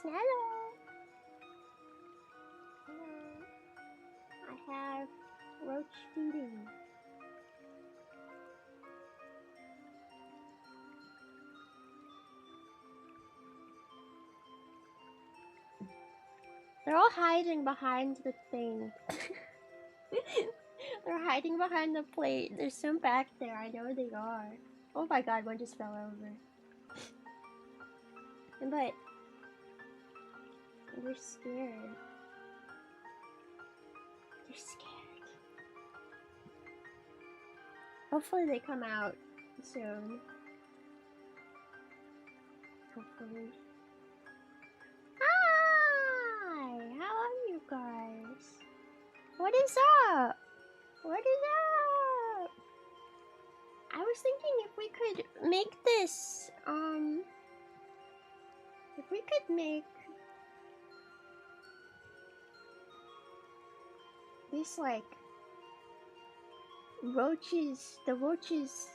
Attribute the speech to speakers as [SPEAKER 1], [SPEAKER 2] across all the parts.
[SPEAKER 1] Hello. I have Roach feeding. They're all hiding behind the thing. They're hiding behind the plate. There's some back there. I know they are. Oh my god, one just fell over. But they're scared. They're scared. Hopefully they come out soon. Hopefully. Hi! How are you guys? What is up? What is up? I was thinking if we could make this, if we could make this like the roaches,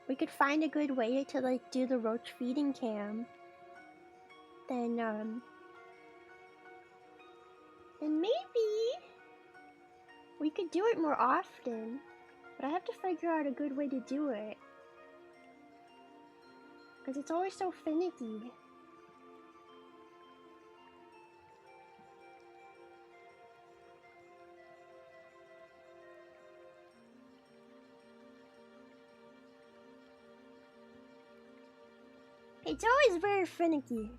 [SPEAKER 1] we could find a good way to like do the roach feeding cam. Then maybe we could do it more often. But I have to figure out a good way to do it. Because it's always so finicky. It's always very finicky.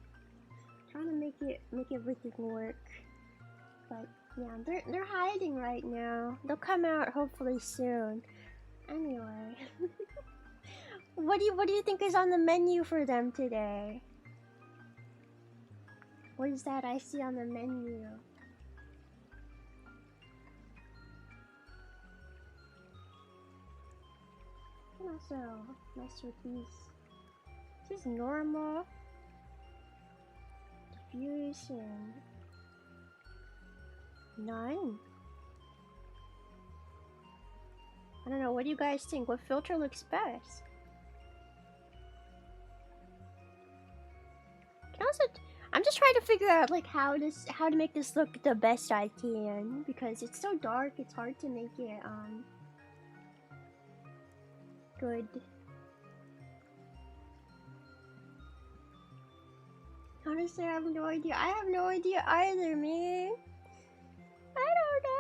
[SPEAKER 1] Trying to make everything work. But yeah, they're hiding right now. They'll come out hopefully soon. Anyway. What do you think is on the menu for them today? What is that I see on the menu? I can also mess with these. This is normal. Diffuse and none. I don't know, what do you guys think? What filter looks best? I'm just trying to figure out like how to make this look the best I can, because it's so dark, it's hard to make it good. Honestly, I have no idea. I have no idea either, man. I don't know.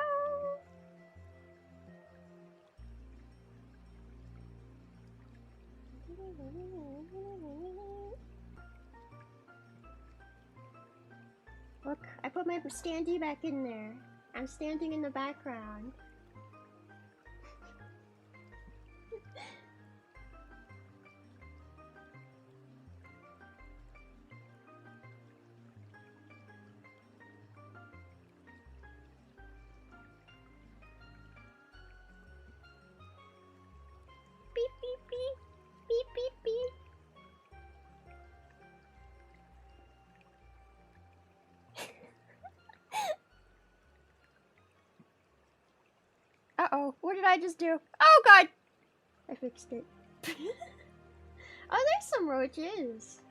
[SPEAKER 1] Look, I put my standee back in there. I'm standing in the background. Beep beep beep. Beep beep beep. Uh-oh, what did I just do? Oh god! I fixed it. Oh, there's some roaches.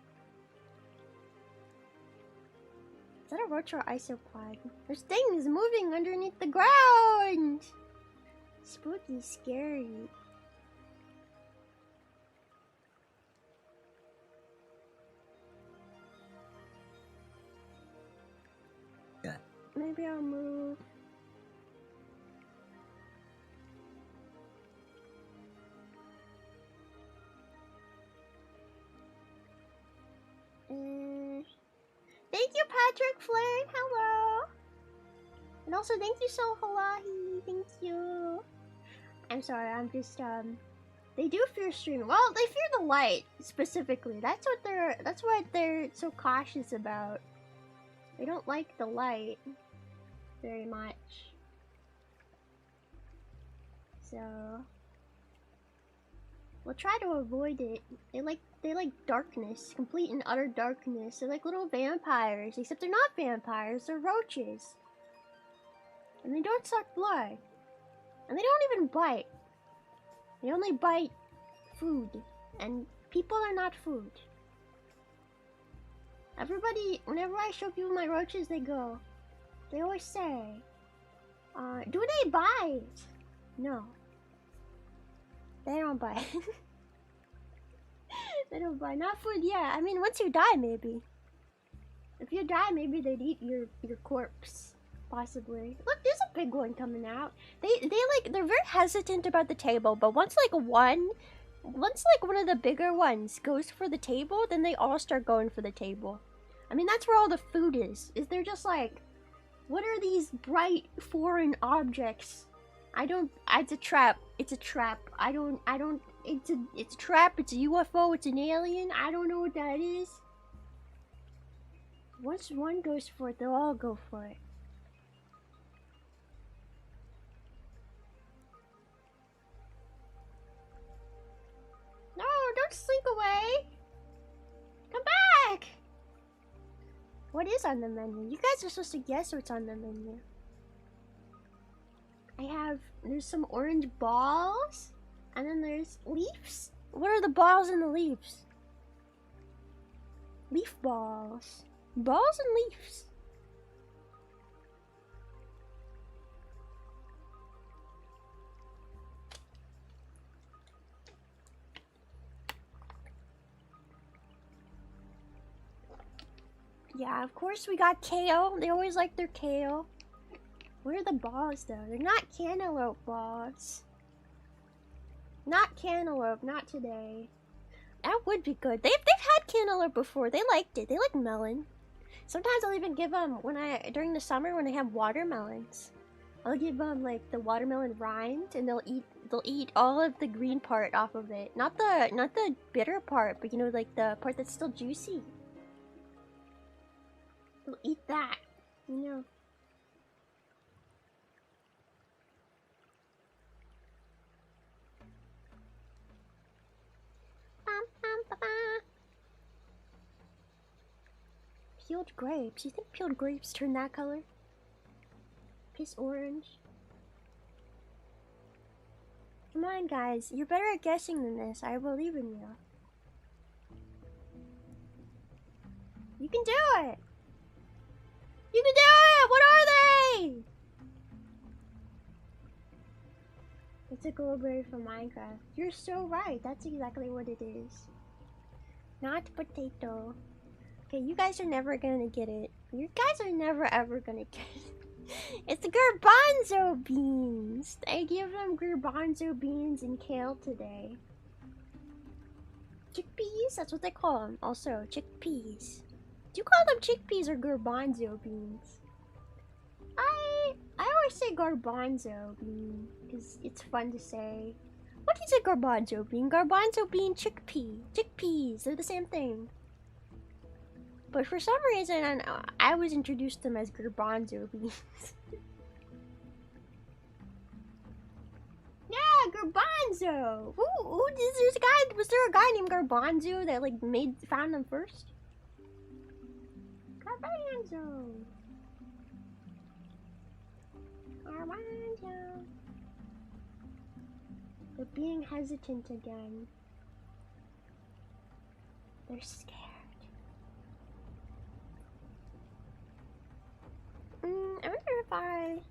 [SPEAKER 1] Is that a roach or isopod? There's things moving underneath the ground! Spooky, scary. Maybe I'll move. Thank you, Patrick Flynn. Hello. And also, thank you, Sohalahi. Thank you. I'm sorry. I'm just They do fear streaming. Well, they fear the light specifically. That's what they're so cautious about. They don't like the light very much. So we'll try to avoid it. They like darkness, complete and utter darkness. They're like little vampires, except they're not vampires, they're roaches. And they don't suck blood. And they don't even bite. They only bite food. And people are not food. Everybody, whenever I show people my roaches, they go. They always say, do they bite? No. They don't bite. They don't bite. Not food, yeah. I mean, once you die, maybe. If you die, maybe they'd eat your corpse. Possibly. Look, there's a big one coming out. They're very hesitant about the table, but once one of the bigger ones goes for the table, then they all start going for the table. I mean, that's where all the food is. They're just like, what are these bright foreign objects? It's a trap. It's a trap. It's a trap. It's a UFO. It's an alien. I don't know what that is. Once one goes for it, they'll all go for it. No, don't slink away. Come back. What is on the menu? You guys are supposed to guess what's on the menu. There's some orange balls, and then there's leaves. What are the balls and the leaves? Leaf balls. Balls and leaves. Yeah, of course we got kale. They always like their kale. Where are the balls though? They're not cantaloupe balls. Not cantaloupe, not today. That would be good. They've had cantaloupe before. They liked it. They like melon. Sometimes I'll even give them during the summer when I have watermelons. I'll give them like the watermelon rind, and they'll eat all of the green part off of it. Not the bitter part, but you know, like the part that's still juicy. They'll eat that, you know. Peeled grapes. You think peeled grapes turn that color? Piss orange. Come on, guys. You're better at guessing than this. I believe in you. You can do it! You can do it! What are they? It's a goldberry from Minecraft. You're so right. That's exactly what it is. Not potato. Okay, you guys are never gonna get it. You guys are never ever gonna get it. It's garbanzo beans. I give them garbanzo beans and kale today. Chickpeas? That's what they call them. Also, chickpeas. Do you call them chickpeas or garbanzo beans? I always say garbanzo bean because it's fun to say. What is a garbanzo bean? Garbanzo bean, chickpea. Chickpeas. They're the same thing. But for some reason, I was introduced to them as garbanzo beans. Yeah, garbanzo. Was there a guy named Garbanzo that like found them first? Garbanzo. Garbanzo. They're being hesitant again. They're scared. I wonder if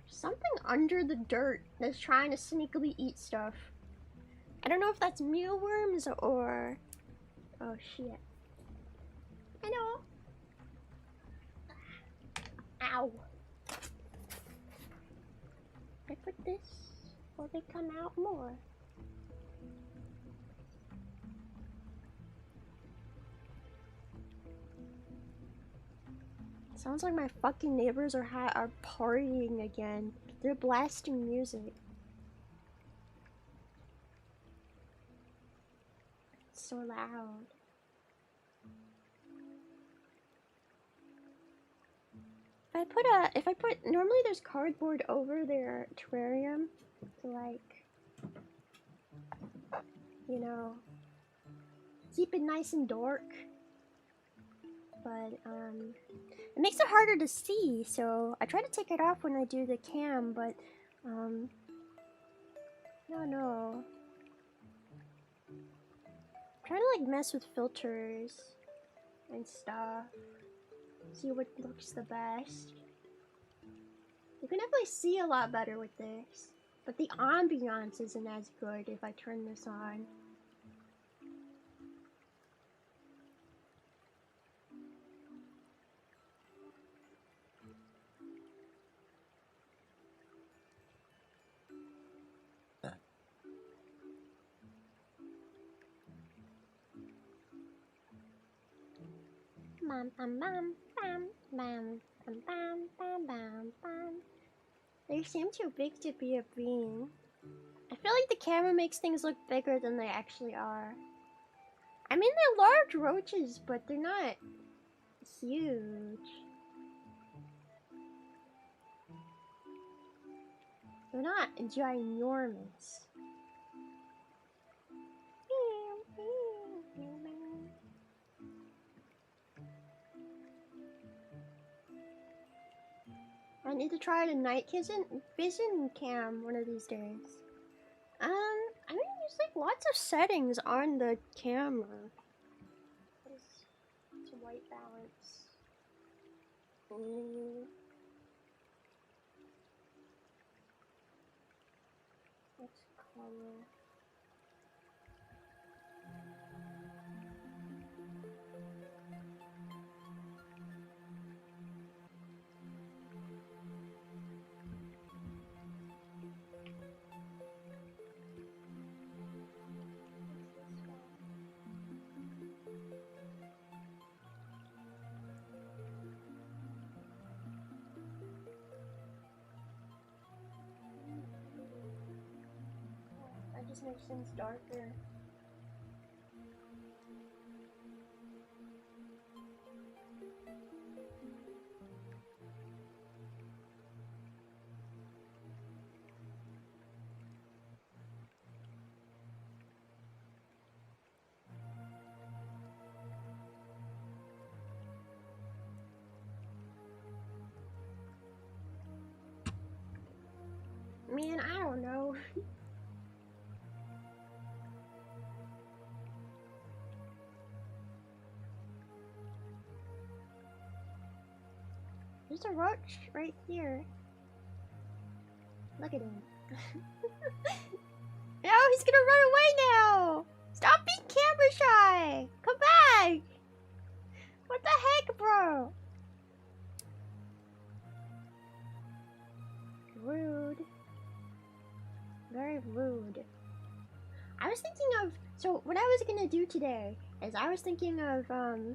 [SPEAKER 1] something under the dirt that's trying to sneakily eat stuff. I don't know if that's mealworms or... Oh shit. I know. Ow. I put this, will they come out more? Sounds like my fucking neighbors are partying again. They're blasting music. It's so loud. Normally there's cardboard over their terrarium to like, you know, keep it nice and dark. But it makes it harder to see, so I try to take it off when I do the cam, but no. trying to like mess with filters and stuff. See what looks the best. You can definitely see a lot better with this, but the ambiance isn't as good if I turn this on. Bam bam bam bam bam bam bam bam bam bam. They seem too big to be a bean. I feel like the camera makes things look bigger than they actually are. I mean, they're large roaches, but they're not huge. They're not ginormous. I need to try the night vision cam one of these days. I mean, there's like lots of settings on the camera. It's a white balance. What's color? That just makes things darker. Man, I don't know. There's a roach right here. Look at him. No, he's gonna run away now! Stop being camera shy! Come back! What the heck, bro? Rude. Very rude. I was thinking of, so what I was gonna do today is I was thinking of, oh.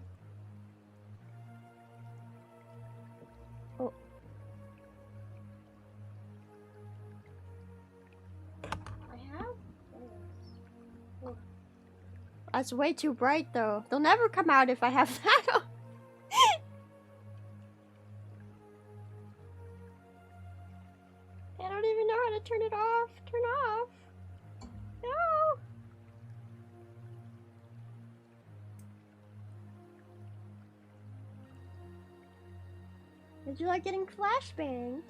[SPEAKER 1] I have? Oh. That's way too bright though. They'll never come out if I have that on. I don't even know how to turn it off. Turn off. No. Did you like getting flashbanged?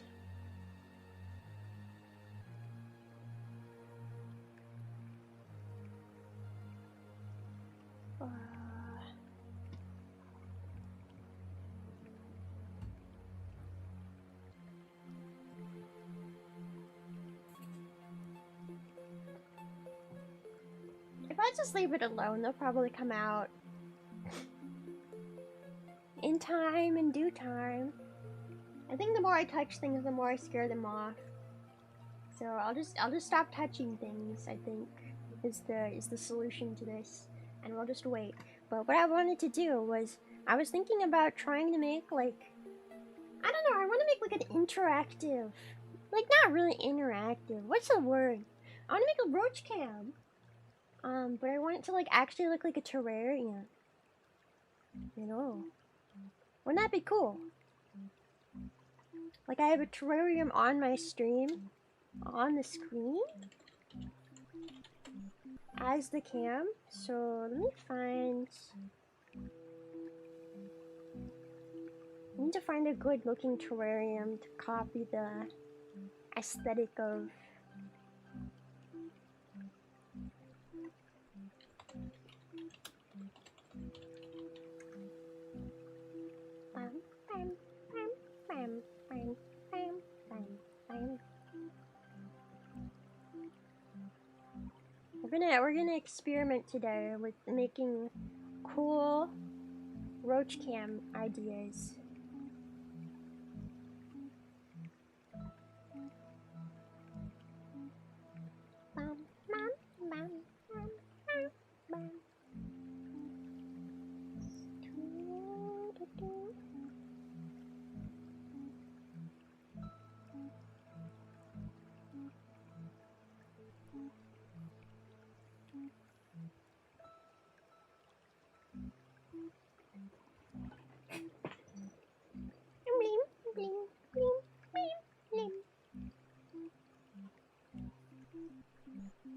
[SPEAKER 1] If I just leave it alone, they'll probably come out in time, in due time. I think the more I touch things, the more I scare them off. So I'll just stop touching things, I think, is the solution to this. And we'll just wait. But what I wanted to do was, I was thinking about trying to make like, I don't know, I want to make like an interactive, like not really interactive, what's the word? I want to make a roach cam. But I want it to like actually look like a terrarium. You know. Wouldn't that be cool? Like I have a terrarium on my stream, on the screen, as the cam. So let me find, I need to find a good looking terrarium to copy the aesthetic of. We're gonna experiment today with making cool roach cam ideas.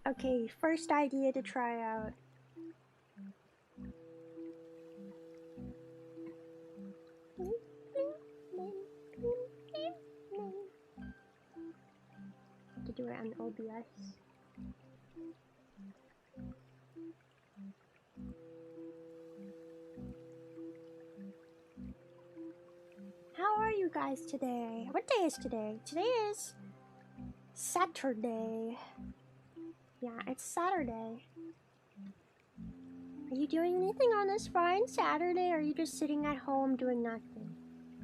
[SPEAKER 1] Okay, first idea to try out. To do it on OBS. How are you guys today? What day is today? Today is Saturday. Yeah, it's Saturday. Are you doing anything on this fine Saturday, or are you just sitting at home doing nothing?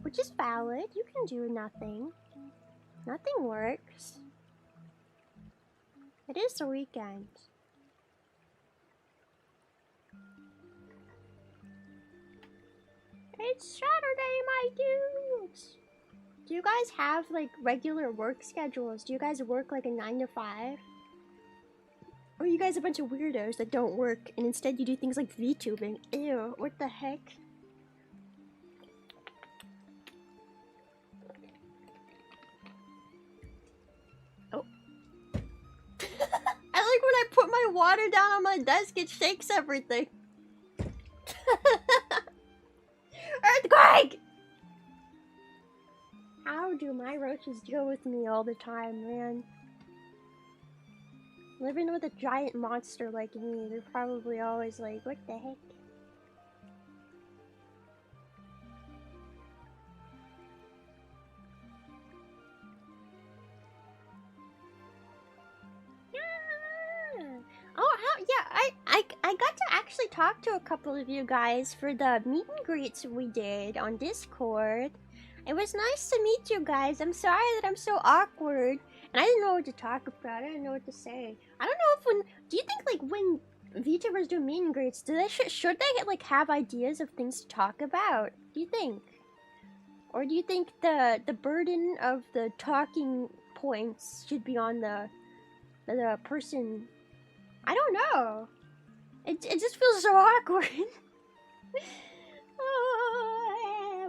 [SPEAKER 1] Which is valid. You can do nothing. Nothing works. It is the weekend. It's Saturday, my dudes! Do you guys have, like, regular work schedules? Do you guys work, like, a 9 to 5? Or are you guys a bunch of weirdos that don't work, and instead you do things like VTubing? Ew, what the heck? Oh. I like when I put my water down on my desk, it shakes everything. Earthquake! How do my roaches deal with me all the time, man? Living with a giant monster like me, they're probably always like, what the heck? Yeah. Oh, yeah, I got to actually talk to a couple of you guys for the meet and greets we did on Discord. It was nice to meet you guys. I'm sorry that I'm so awkward. And I didn't know what to talk about. I didn't know what to say. I don't know if do you think, like, when VTubers do meet and greets, should they, like, have ideas of things to talk about? Do you think? Or do you think the burden of the talking points should be on the person? I don't know. It just feels so awkward.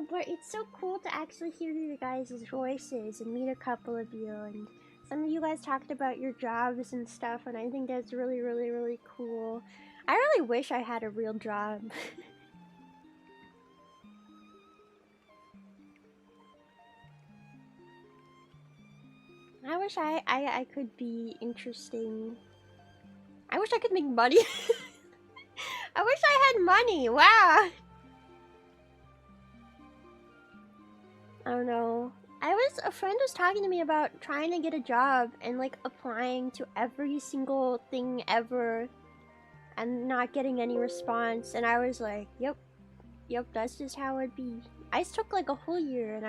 [SPEAKER 1] But it's so cool to actually hear you guys' voices and meet a couple of you, and some of you guys talked about your jobs and stuff, and I think that's really, really, really cool. I really wish I had a real job. I wish I could be interesting. I wish I could make money. I wish I had money. Wow. I don't know. A friend was talking to me about trying to get a job and, like, applying to every single thing ever and not getting any response, and I was like, yep, that's just how it'd be. I took like a whole year and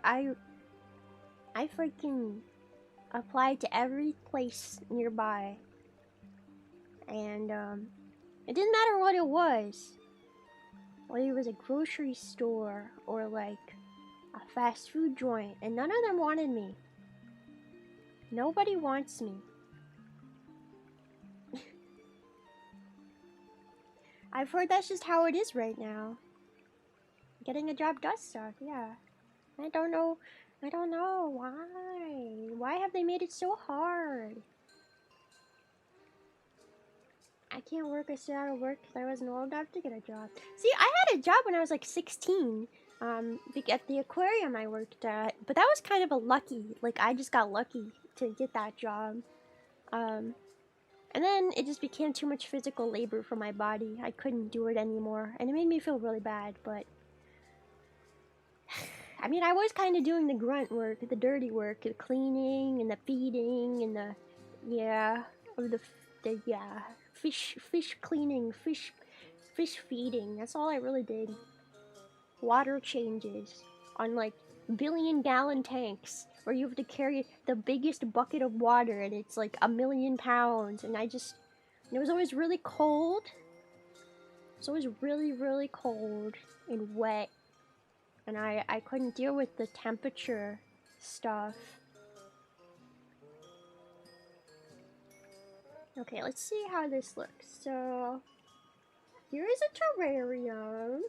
[SPEAKER 1] I freaking applied to every place nearby, and it didn't matter what it was. Whether it was a grocery store or like a fast food joint, and none of them wanted me. Nobody wants me. I've heard that's just how it is right now. Getting a job does suck, yeah. I don't know why. Why have they made it so hard? I can't work. I stay out of work because I wasn't old enough to get a job. See, I had a job when I was like 16. At the aquarium I worked at, but that was kind of a lucky. Like, I just got lucky to get that job. And then it just became too much physical labor for my body. I couldn't do it anymore, and it made me feel really bad. But I mean, I was kind of doing the grunt work, the dirty work, the cleaning and the feeding and the yeah, fish cleaning, fish feeding. That's all I really did. Water changes on like billion-gallon tanks where you have to carry the biggest bucket of water and it's like 1,000,000 pounds, and it was always really cold. It's always really cold and wet, and I couldn't deal with the temperature stuff. Okay, let's see how this looks. So here is a terrarium.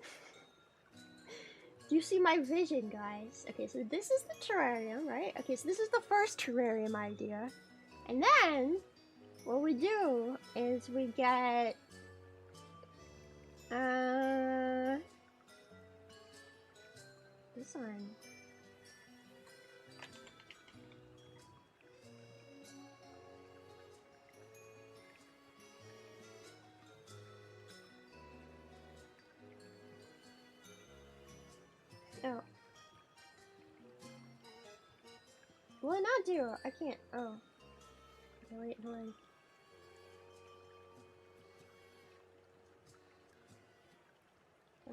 [SPEAKER 1] Do you see my vision, guys? Okay, so this is the terrarium, right? Okay, so this is the first terrarium idea. And then, what we do is we get... this one. Oh. Will it not do? I can't. Oh. Okay, wait, hold on.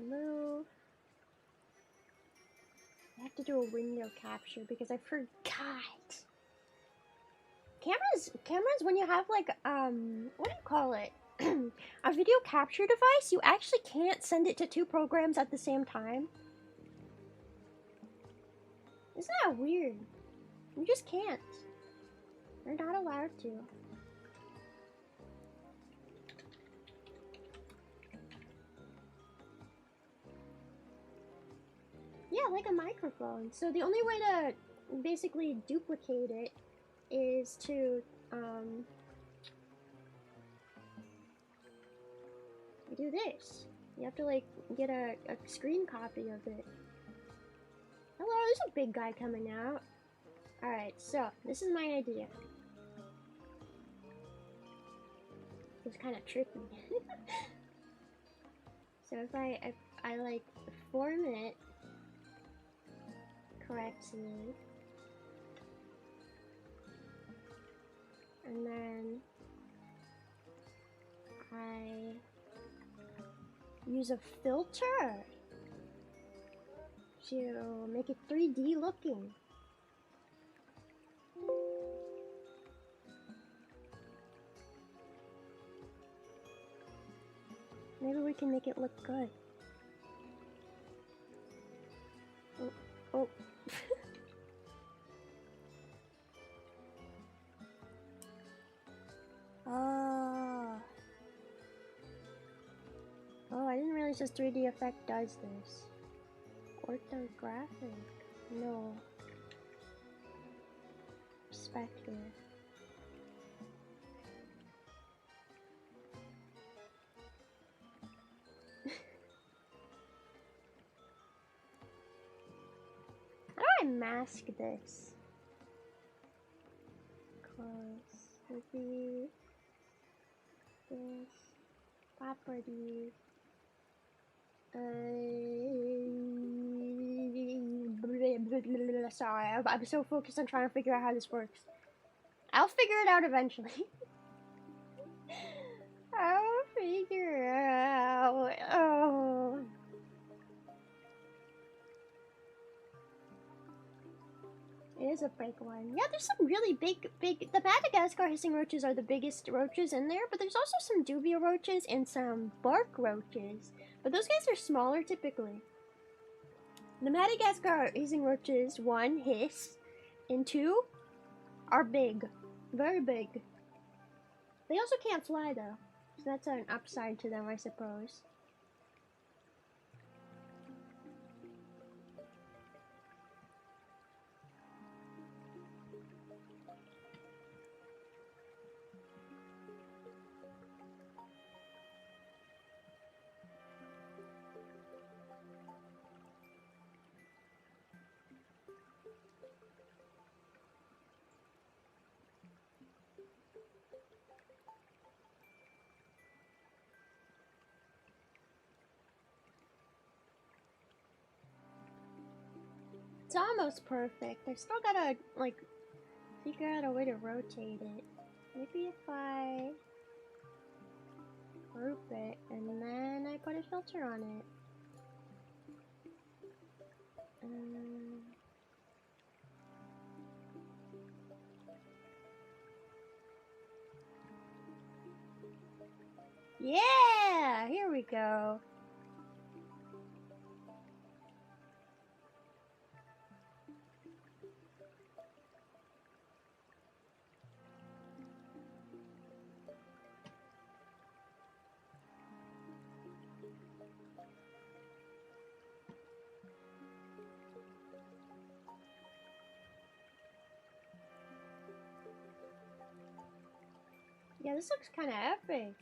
[SPEAKER 1] Move. I have to do a window capture because I forgot. Cameras, when you have like, what do you call it? A video capture device, you actually can't send it to 2 programs at the same time. Isn't that weird? You just can't. You're not allowed to. Yeah, like a microphone. So the only way to basically duplicate it is to, do this. You have to, like, get a screen copy of it. Hello, there's a big guy coming out. Alright, so, this is my idea. It's kind of tricky. So if I like, form it correctly, and then I use a filter to make it 3D looking. Maybe we can make it look good. Oh, oh. Oh, I didn't realize this 3D effect does this. Orthographic. No. Perspective. How do I mask this? Close. Maybe this. Properties. Sorry, I'm so focused on trying to figure out how this works. I'll figure it out eventually. I'll figure it out. Oh. It is a big one. Yeah, there's some really big. The Madagascar hissing roaches are the biggest roaches in there, but there's also some dubia roaches and some bark roaches. But those guys are smaller typically. The Madagascar hissing roaches, 1, hiss, and 2, are big. Very big. They also can't fly though, so that's an upside to them, I suppose. It's almost perfect. I still gotta, like, figure out a way to rotate it. Maybe if I group it, and then I put a filter on it. Yeah, here we go. Yeah, this looks kind of epic.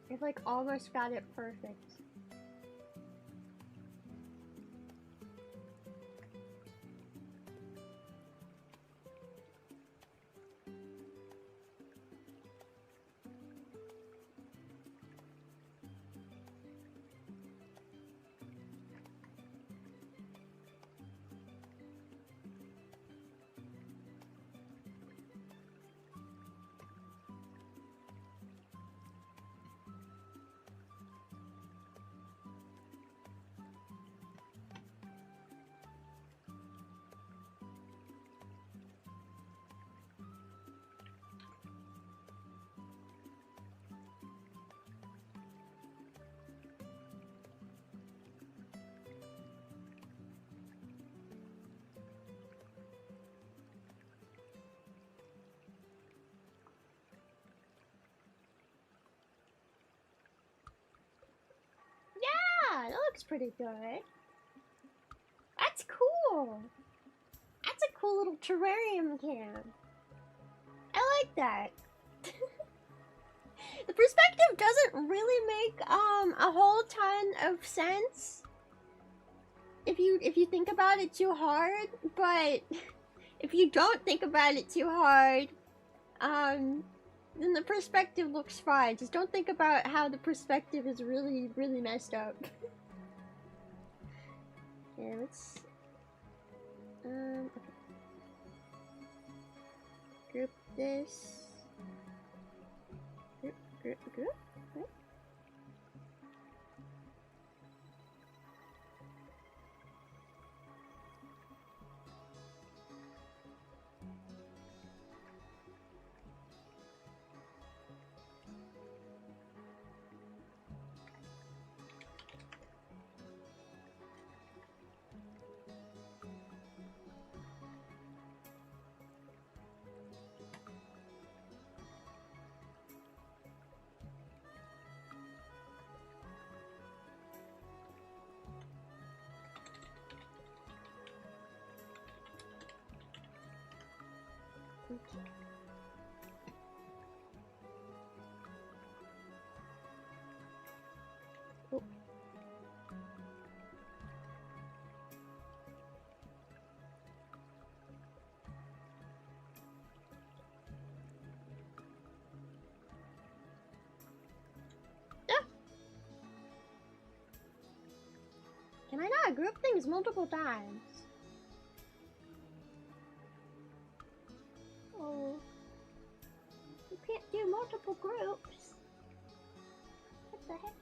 [SPEAKER 1] I've like almost got it perfect. Yeah, that looks pretty good. That's cool. That's a cool little terrarium can. I like that. The perspective doesn't really make a whole ton of sense if you think about it too hard, but if you don't think about it too hard, then the perspective looks fine. Just don't think about how the perspective is really messed up. Okay, let's okay. Group this. Group. Okay. Oh. Ah. Can I not group things multiple times? Oh. You can't do multiple groups. What the heck?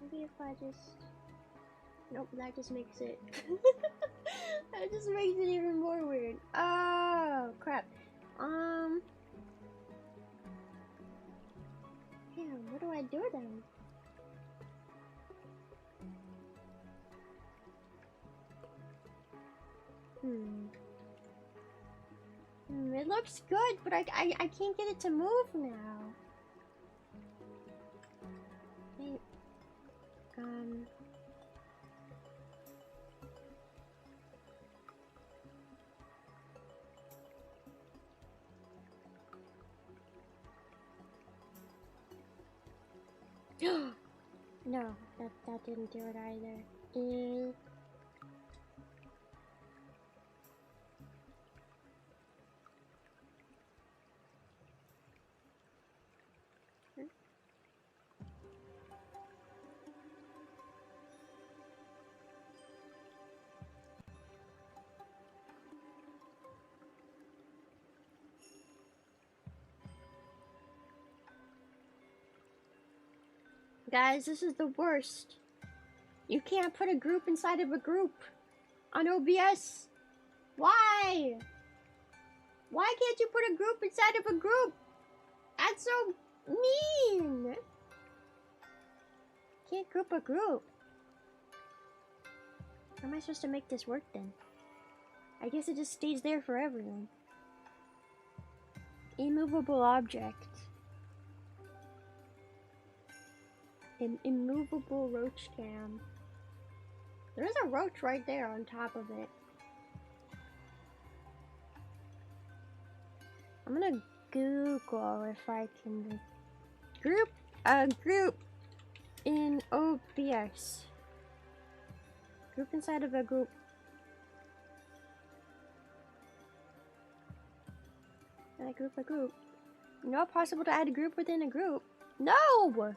[SPEAKER 1] Maybe if I just... Nope, that just makes it... that just makes it even more weird. Oh, crap. Damn. I do then? It looks good, but I can't get it to move now. Hey, no, that didn't do it either. Guys, this is the worst. You can't put a group inside of a group on OBS. Why? Why can't you put a group inside of a group? That's so mean. Can't group a group. How am I supposed to make this work then? I guess it just stays there forever then. Immovable object. An immovable roach cam. There's a roach right there on top of it. I'm gonna Google if I can group a group in OBS. Group inside of a group. Add a group, a group. Not possible to add a group within a group. No!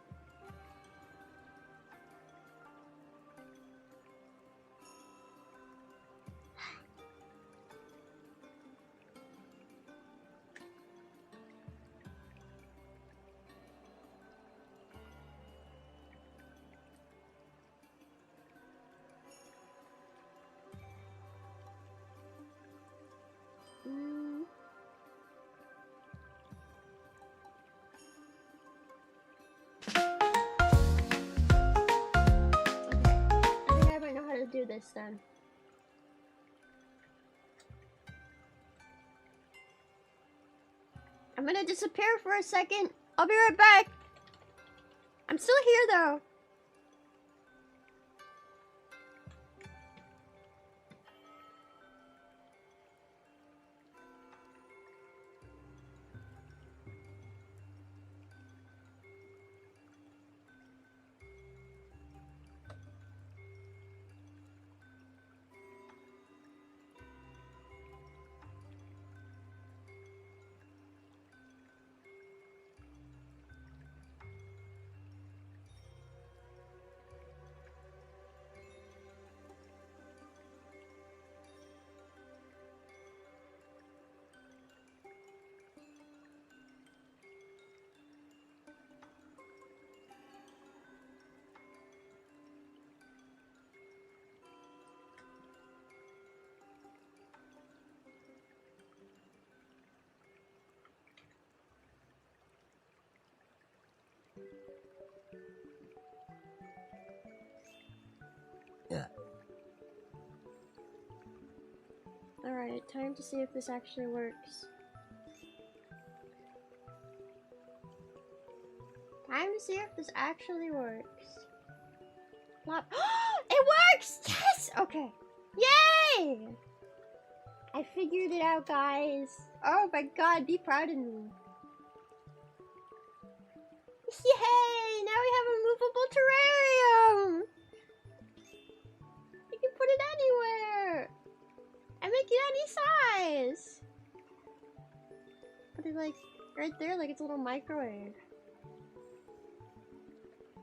[SPEAKER 1] Do this then. I'm gonna disappear for a second. I'll be right back. I'm still here though. Alright, time to see if this actually works. Time to see if this actually works. Plop. It works! Yes! Okay. Yay! I figured it out, guys. Oh my god, be proud of me. Yay! Now we have a movable terrarium! You can put it anywhere! And make it any size! Put it like right there, like it's a little microwave.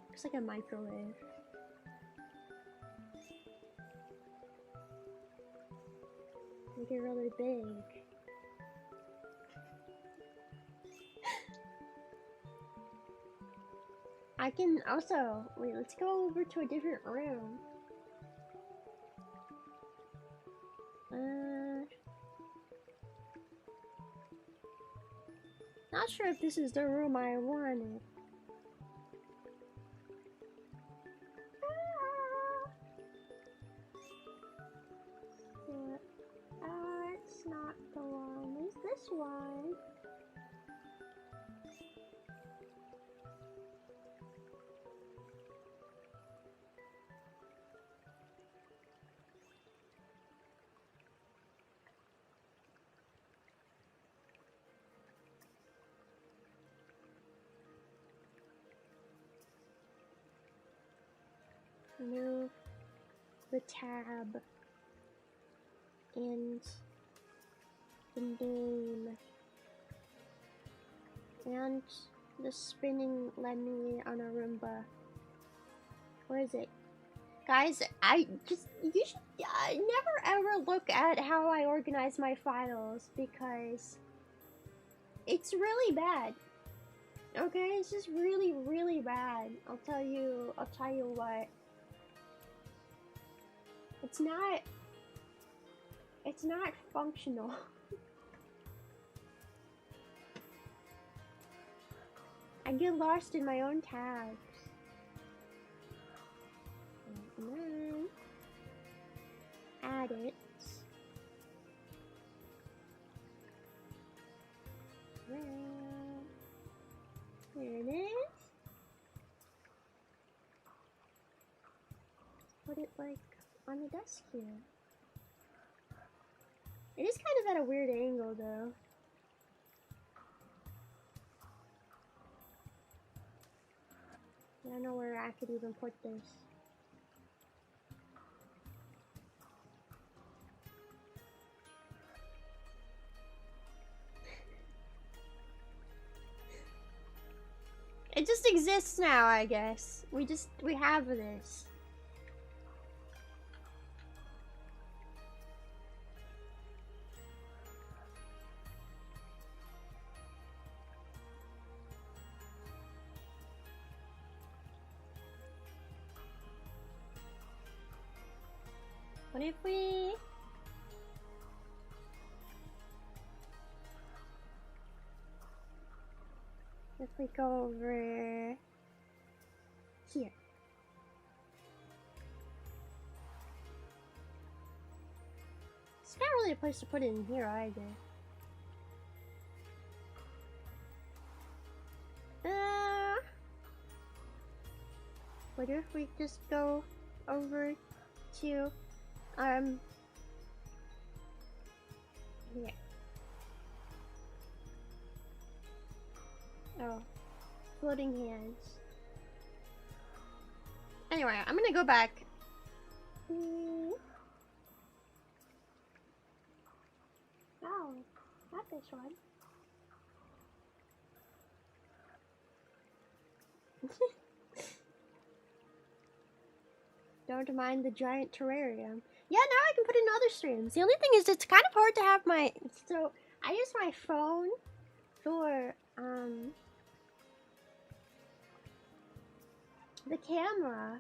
[SPEAKER 1] Looks like a microwave. Make it really big. I can also wait, let's go over to a different room. Not sure if this is the room I wanted. this one. Move the tab and the name and the spinning lemmy on a Roomba. Where is it? Guys, you should never ever look at how I organize my files because it's really bad. Okay, it's just really, really bad. I'll tell you what. It's not functional. I get lost in my own tabs. And then add it. There it is. Put it like on the desk here. It is kind of at a weird angle though. I don't know where I could even put this. It just exists now, I guess. We have this. What if we... If we go over here. It's not really a place to put it in here either. What if we just go over to here. Oh, floating hands. Anyway, I'm gonna go back. Oh, not this one. Don't mind the giant terrarium. Yeah, now I can put in other streams. The only thing is it's kind of hard to have my... So, I use my phone for, the camera.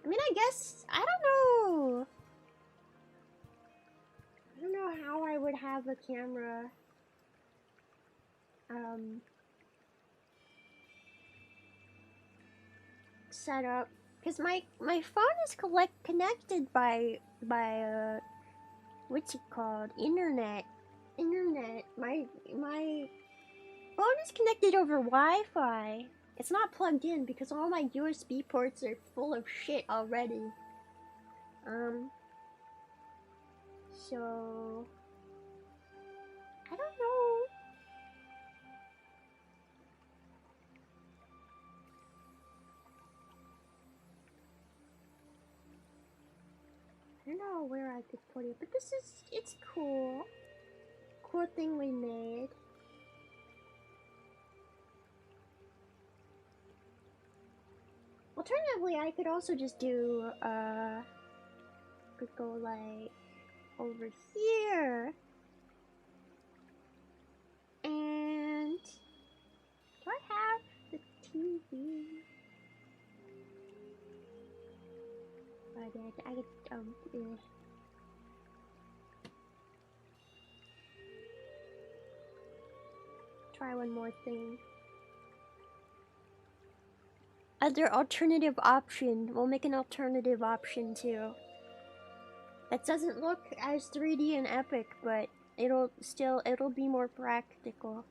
[SPEAKER 1] I mean, I guess... I don't know how I would have a camera, set up. Because my phone is connected by what's it called? Internet. My phone is connected over Wi-Fi. It's not plugged in because all my USB ports are full of shit already. So I don't know. I don't know where I could put it, but it's cool. Cool thing we made. Alternatively, I could also just do, could go like over here. And do I have the TV? I could, yeah. Try one more thing. Other alternative option. We'll make an alternative option too. That doesn't look as 3D and epic, but it'll be more practical.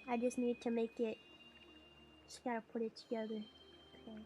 [SPEAKER 1] I just need to make it, just gotta put it together. Okay.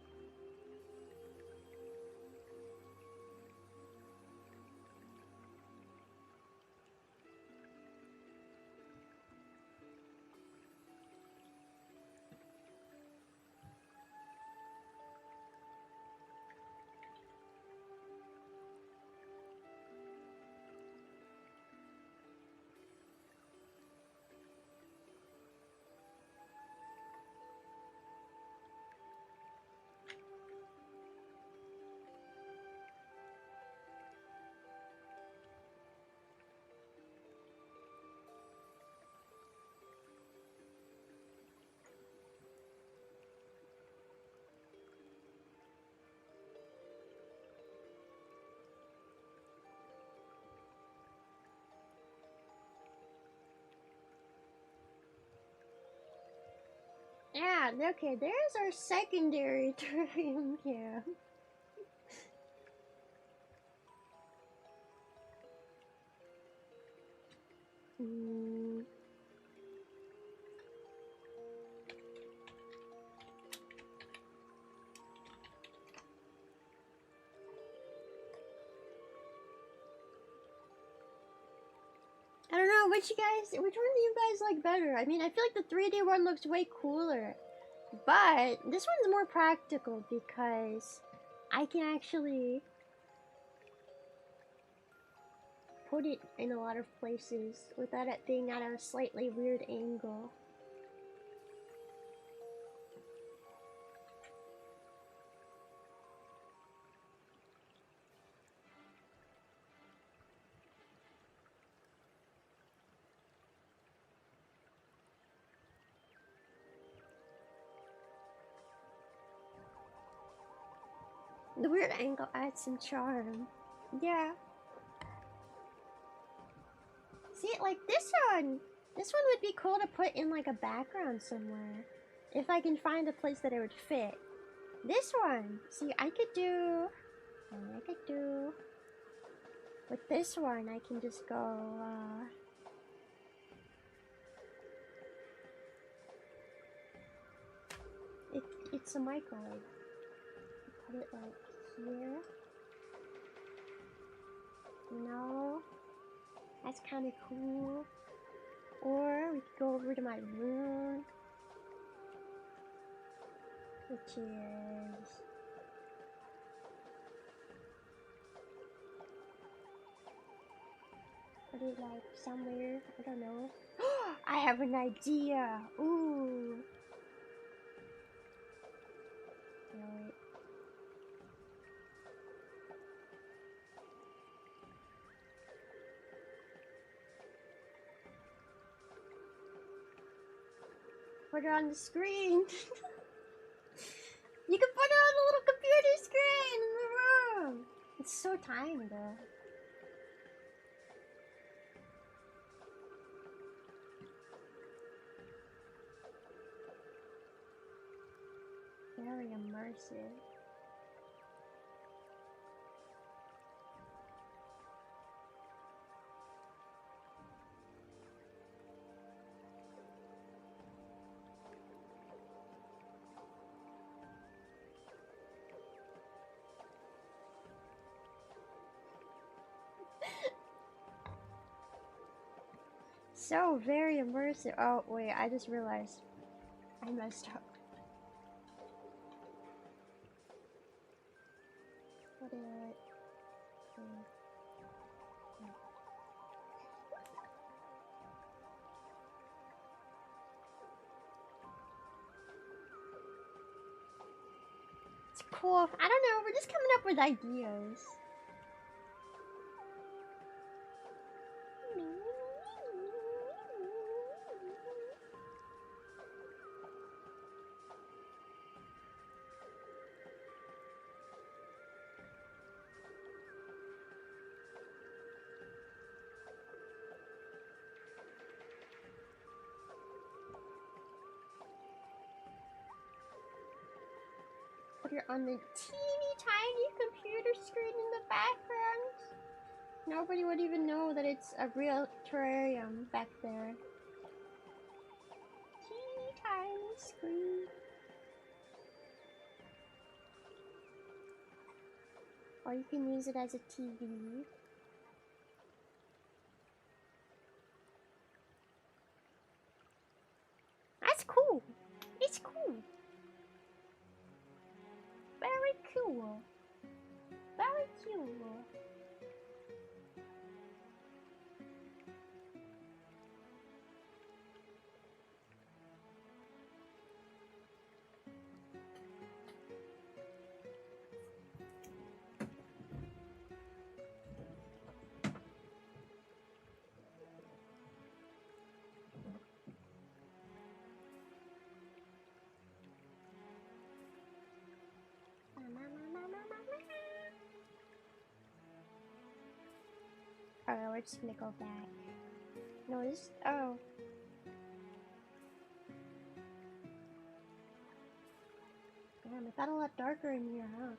[SPEAKER 1] Yeah, okay, there's our secondary terrarium camp. I don't know, which one do you guys like better? I mean, I feel like the 3D one looks way cooler. But this one's more practical because I can actually put it in a lot of places without it being at a slightly weird angle. The weird angle adds some charm. Yeah. See, like this one would be cool to put in like a background somewhere. If I can find a place that it would fit. This one, see, I could do, with this one, I can just go, it's a microwave. Put it like here. No, that's kind of cool. Or we could go over to my room, which is put it like somewhere. I don't know. I have an idea. Ooh. Wait. Put it on the screen. You can put it on a little computer screen in the room. It's so tiny though. Very immersive. So very immersive. Oh wait, I just realized I messed up. Put it. It's cool. I don't know. We're just coming up with ideas. You're on the teeny tiny computer screen in the background. Nobody would even know that it's a real terrarium back there. Teeny tiny screen. Or you can use it as a TV. That's cool. It's cool. Very cool. Very cool. Alright, we're just gonna go back. No, this. Oh. Damn, it got a lot darker in here, huh?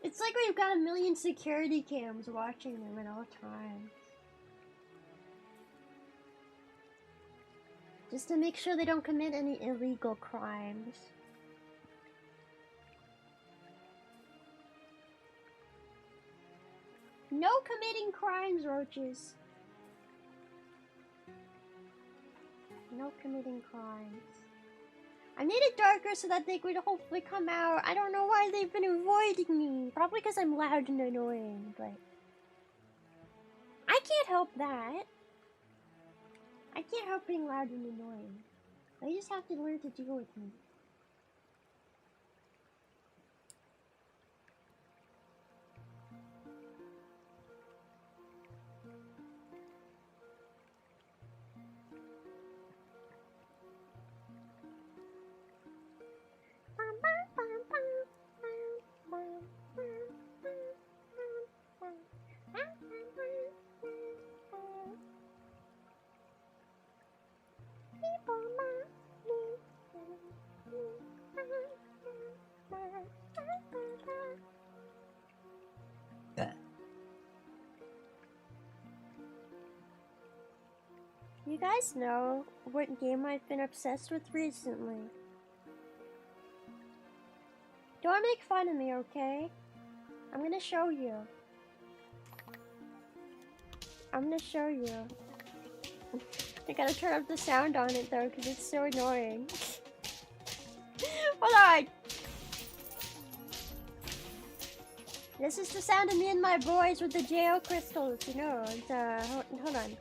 [SPEAKER 1] It's like we've got a million security cams watching them at all times. Just to make sure they don't commit any illegal crimes. No committing crimes, roaches. No committing crimes. I made it darker so that they would hopefully come out. I don't know why they've been avoiding me. Probably because I'm loud and annoying, but I can't help that. I can't help being loud and annoying. They just have to learn to deal with me. You guys know what game I've been obsessed with recently. Don't make fun of me, okay? I'm gonna show you. I'm gonna show you. I gotta turn up the sound on it though, because it's so annoying. Hold on! This is the sound of me and my boys with the JO crystals, you know. It's, hold on.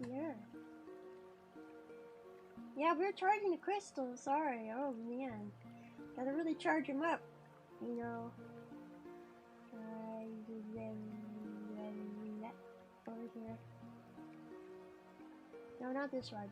[SPEAKER 1] Here. Yeah, we're charging the crystals, sorry. Oh man. Gotta really charge them up, you know. Over here. No, not this one.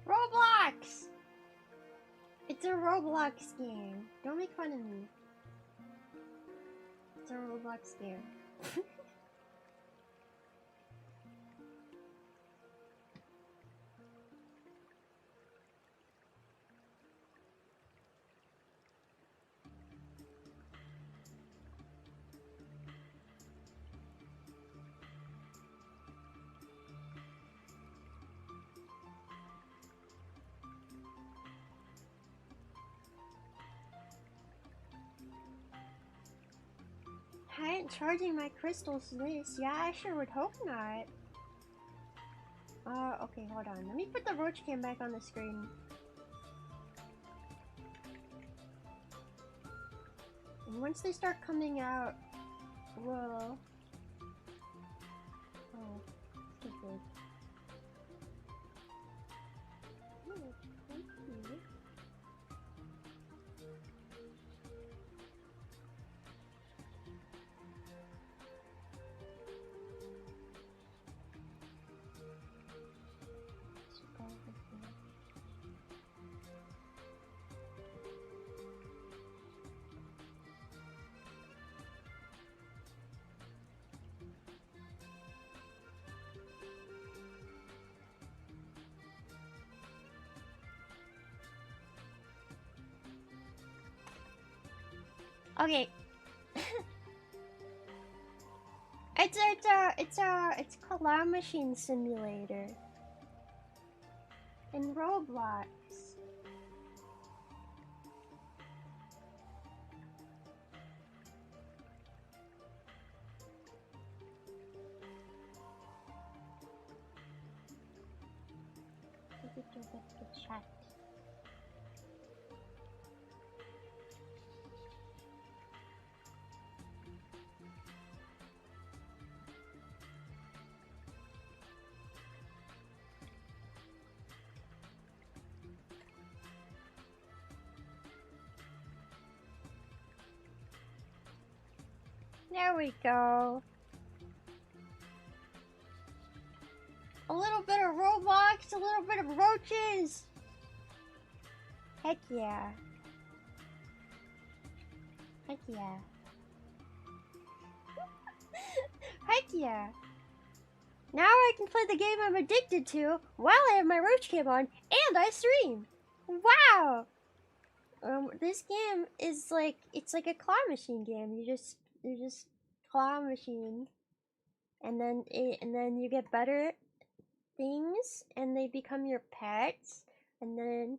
[SPEAKER 1] Roblox! It's a Roblox game. Don't make fun of me. It's a Roblox game. I ain't charging my crystals this. Yeah, I sure would hope not. Okay, hold on. Let me put the roach cam back on the screen. And once they start coming out, we'll Oh, stupid. Oh, thank you. Okay. It's Claw Machine Simulator in Roblox. Look at the chat. There we go. A little bit of Roblox, a little bit of roaches. Heck yeah. Heck yeah. Heck yeah. Now I can play the game I'm addicted to while I have my roach cam on and I stream. Wow. This game is like, it's like a claw machine game. You just claw machine, and then you get better things, and they become your pets, and then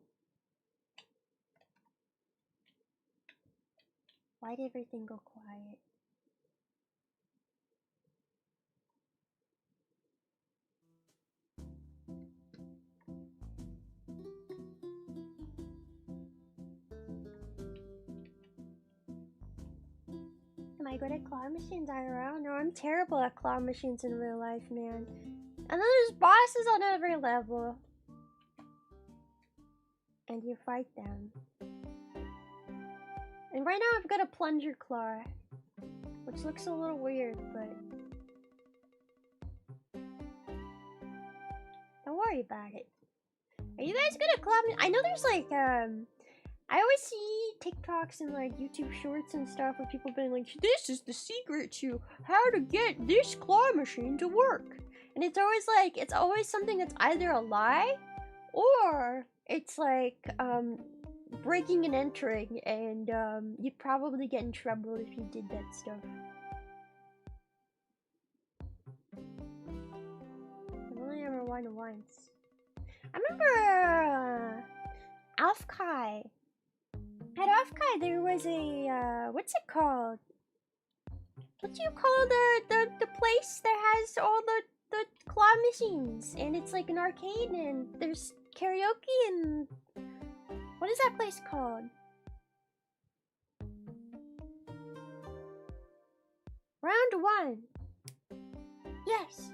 [SPEAKER 1] why'd everything go quiet? Am I good at claw machines IRL? No, I'm terrible at claw machines in real life, man. And then there's bosses on every level. And you fight them. And right now I've got a plunger claw, which looks a little weird, but don't worry about it. Are you guys good at claw machines? I know there's like, I always see TikToks and like YouTube shorts and stuff where people being like, this is the secret to how to get this claw machine to work. And it's always like, it's always something that's either a lie or it's like, breaking and entering, and you'd probably get in trouble if you did that stuff. I've only ever won once. I remember Alfkai. At Alfkai there was a what's it called? What do you call the place that has all the claw machines, and it's like an arcade and there's karaoke and what is that place called? Round one. Yes.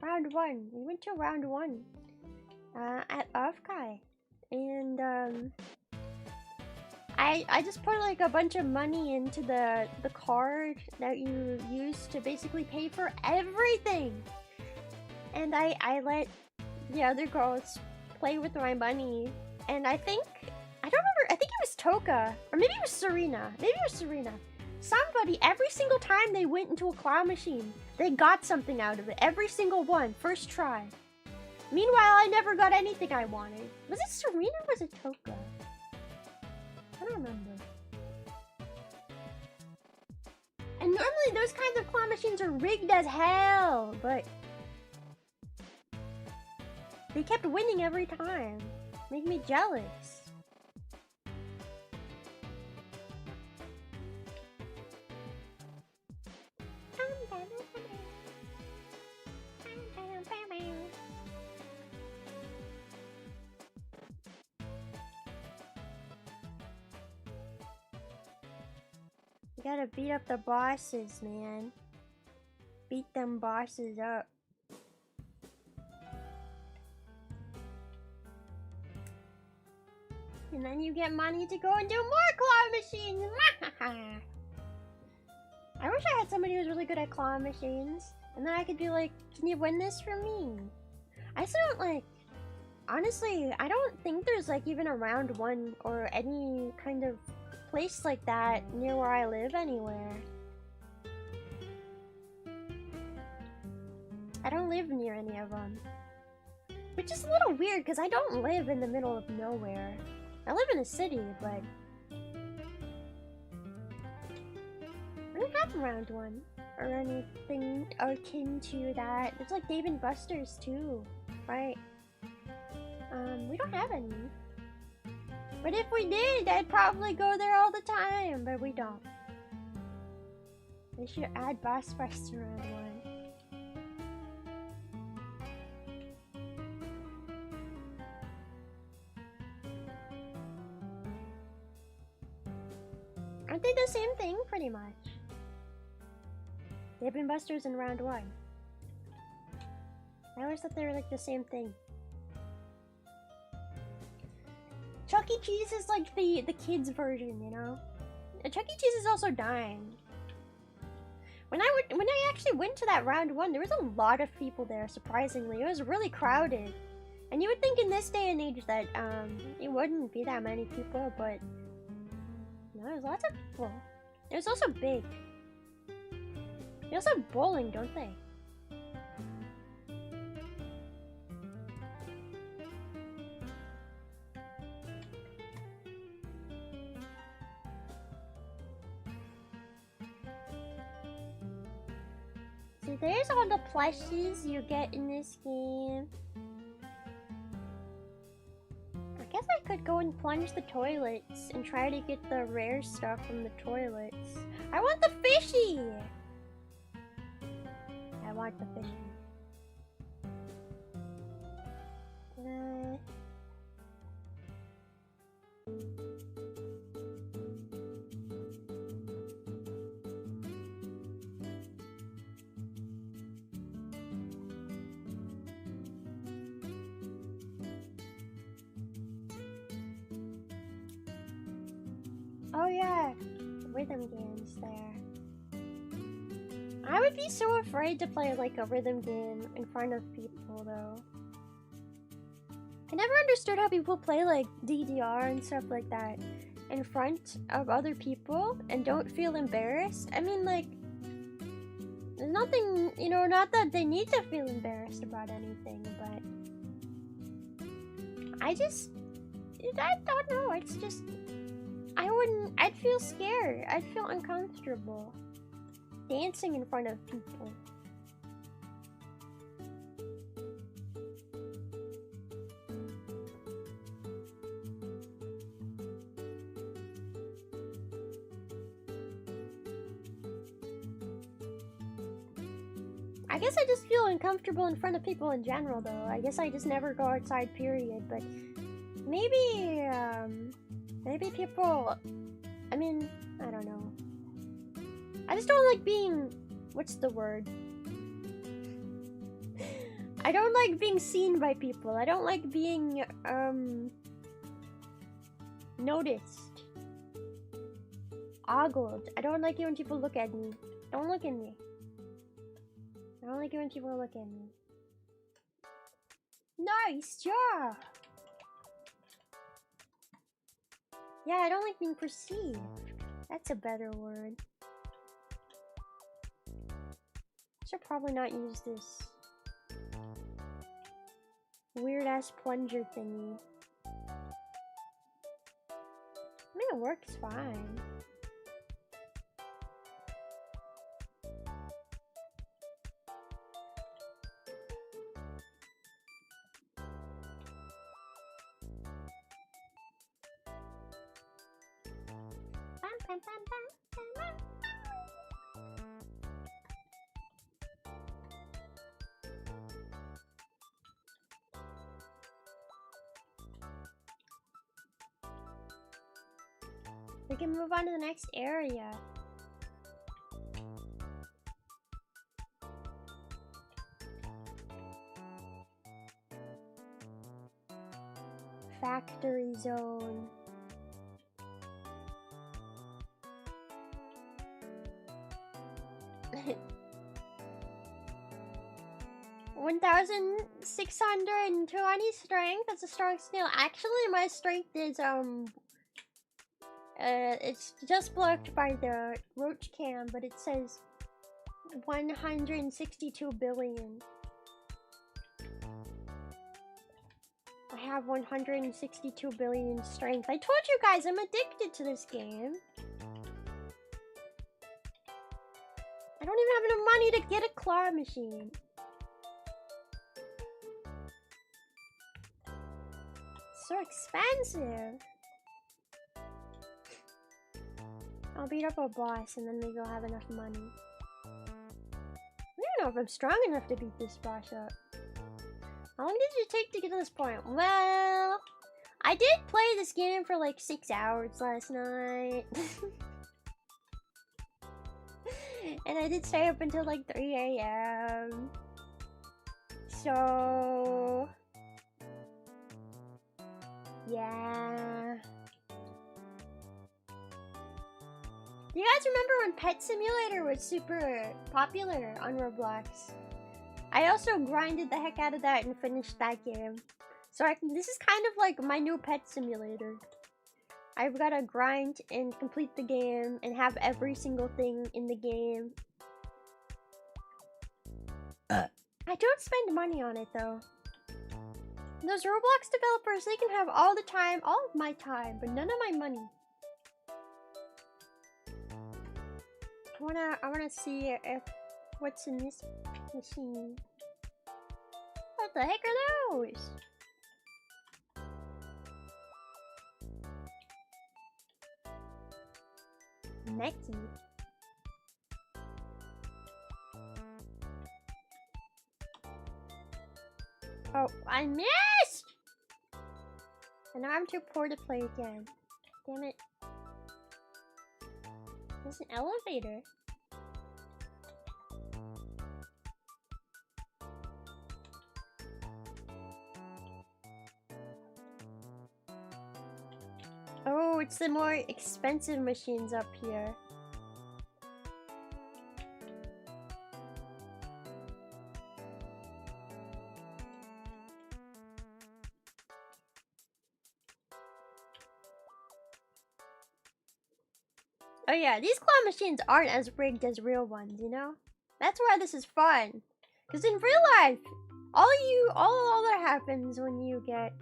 [SPEAKER 1] Round one. We went to round one. At Afkai. And I just put like a bunch of money into the card that you use to basically pay for everything. And I let the other girls play with my money. And I don't remember, I think it was Toka, or maybe it was Serena. Maybe it was Serena. Somebody, every single time they went into a claw machine, they got something out of it. Every single one, first try. Meanwhile, I never got anything I wanted. Was it Serena or was it Toka? I don't remember. And normally those kinds of claw machines are rigged as hell, but they kept winning every time. Make me jealous. You gotta beat up the bosses, man. beat them bosses up. And then you get money to go and do more claw machines! I wish I had somebody who's really good at claw machines. And then I could be like, can you win this for me? I still don't like... Honestly, I don't think there's like even a round 1 or any kind of place like that near where I live anywhere. I don't live near any of them. Which is a little weird because I don't live in the middle of nowhere. I live in a city, but... I don't have a round 1 or anything akin to that. There's like Dave and Buster's too, right? We don't have any. But if we did, I'd probably go there all the time, but we don't. They should add boss fights to round 1. Aren't they the same thing, pretty much? Dave and Buster's in round 1. I always thought they were like the same thing. Chuck E. Cheese is like the kids version, you know? Chuck E. Cheese is also dying. When I actually went to that round 1, there was a lot of people there, surprisingly. It was really crowded. And you would think in this day and age that it wouldn't be that many people, but no, there's lots of people. It was also big. They also have bowling, don't they? So there's all the plushies you get in this game. I guess I could go and plunge the toilets and try to get the rare stuff from the toilets. I want the fishy! I want the fishy. Oh yeah, rhythm games there. I would be so afraid to play like a rhythm game in front of people though. I never understood how people play like DDR and stuff like that in front of other people and don't feel embarrassed. I mean, like, there's nothing, you know, not that they need to feel embarrassed about anything, but I don't know, it's just, I'd feel scared. I'd feel uncomfortable dancing in front of people. I guess I just feel uncomfortable in front of people in general, though. I guess I just never go outside, period, but maybe, maybe people, I mean, I don't know. I just don't like being, what's the word? I don't like being seen by people. I don't like being, noticed. Ogled. I don't like it when people look at me. Don't look at me. I don't like it when people look at me. Nice job! Yeah, I don't like being perceived. That's a better word. Should probably not use this weird ass plunger thingy. I mean, it works fine. We can move on to the next area. factory zone. $1,620 strength. That's a strong snail. Actually, my strength is it's just blocked by the Roach cam, but it says 162 billion. I have 162 billion strength. I told you guys I'm addicted to this game. I don't even have enough money to get a claw machine. It's so expensive. I'll beat up a boss and then maybe I'll have enough money. I don't know if I'm strong enough to beat this boss up. How long did it take to get to this point? Well, I did play this game for like 6 hours last night. And I did stay up until like 3 AM. So... yeah. Do you guys remember when Pet Simulator was super popular on Roblox? I also grinded the heck out of that and finished that game. So this is kind of like my new Pet Simulator. I've got to grind and complete the game and have every single thing in the game. I don't spend money on it though. Those Roblox developers, they can have all the time, all of my time, but none of my money. I wanna see if what's in this machine. What the heck are those? Mechie. Oh, I missed! And now I'm too poor to play again. Damn it. There's an elevator. Oh, it's the more expensive machines up here. Oh yeah, these claw machines aren't as rigged as real ones, you know? That's why this is fun. Because in real life, all that happens when you get...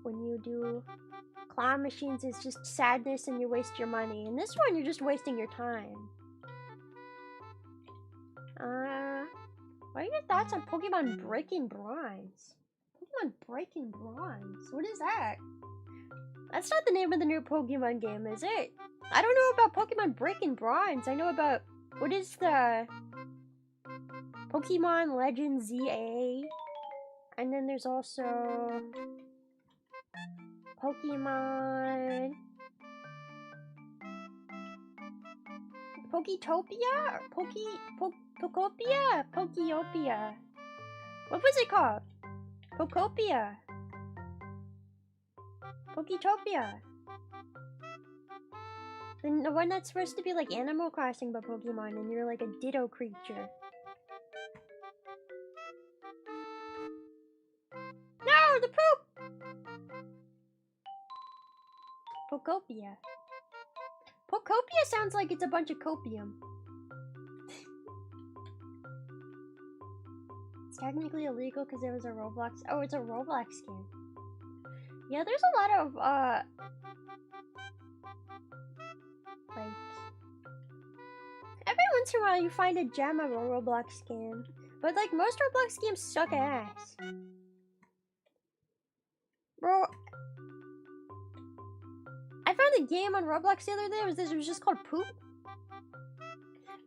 [SPEAKER 1] when you do claw machines is just sadness and you waste your money. In this one, you're just wasting your time. What are your thoughts on Pokemon Breaking Bronze? Pokemon Breaking Bronze? What is that? That's not the name of the new Pokemon game, is it? I don't know about Pokemon Breaking Bronze. I know about... what is the... Pokemon Legends ZA? And then there's also... Pokemon... Poketopia? Or Pokopia? Pokeopia. What was it called? Pokopia. Poketopia. And the one that's supposed to be like Animal Crossing but Pokemon, and you're like a Ditto creature. No, the poop! Pokopia. Pokopia sounds like it's a bunch of copium. It's technically illegal because it was a Roblox. Oh, it's a Roblox game. Yeah, there's a lot of, like, every once in a while you find a gem of a Roblox game. But, like, most Roblox games suck ass. Bro, I found a game on Roblox the other day. It was just called Poop.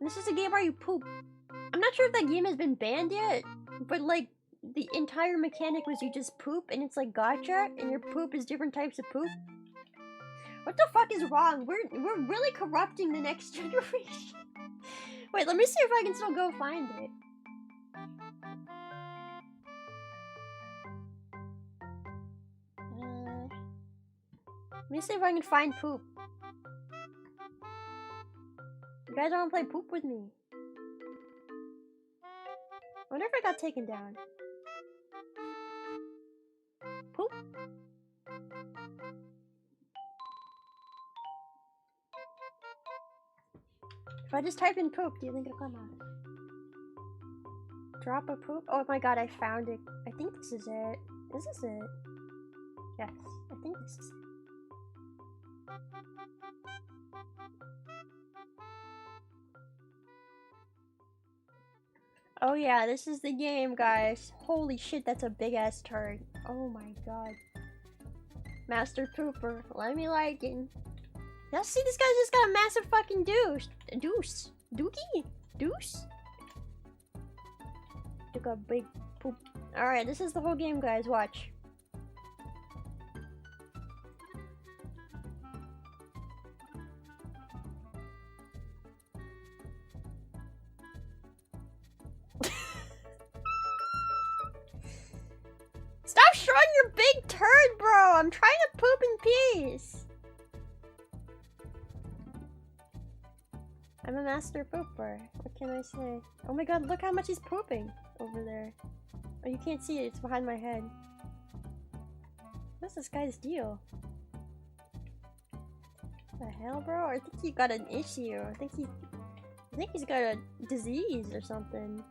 [SPEAKER 1] And this is a game where you poop. I'm not sure if that game has been banned yet, but, like, the entire mechanic was you just poop, and it's like gacha, and your poop is different types of poop. What the fuck is wrong? We're really corrupting the next generation. Wait, let me see if I can still go find it. Let me see if I can find poop. You guys wanna play poop with me? I wonder if I got taken down. Poop? If I just type in poop, do you think it'll come out? Drop a poop? Oh my god, I found it. I think this is it. Is this it? Yes, I think this is it. Oh yeah, this is the game, guys. Holy shit, that's a big ass turd. Oh my god. Master Pooper, let me like it. Y'all see this guy just got a massive fucking deuce. Deuce? Dookie? Deuce? Took a big poop. Alright, this is the whole game, guys. Watch. Stop showing your big turd, bro! I'm trying to poop in peace. I'm a master pooper. What can I say? Oh my god, look how much he's pooping over there. Oh, you can't see it. It's behind my head. What's this guy's deal? The hell, bro? I think he got an issue. I think he's got a disease or something.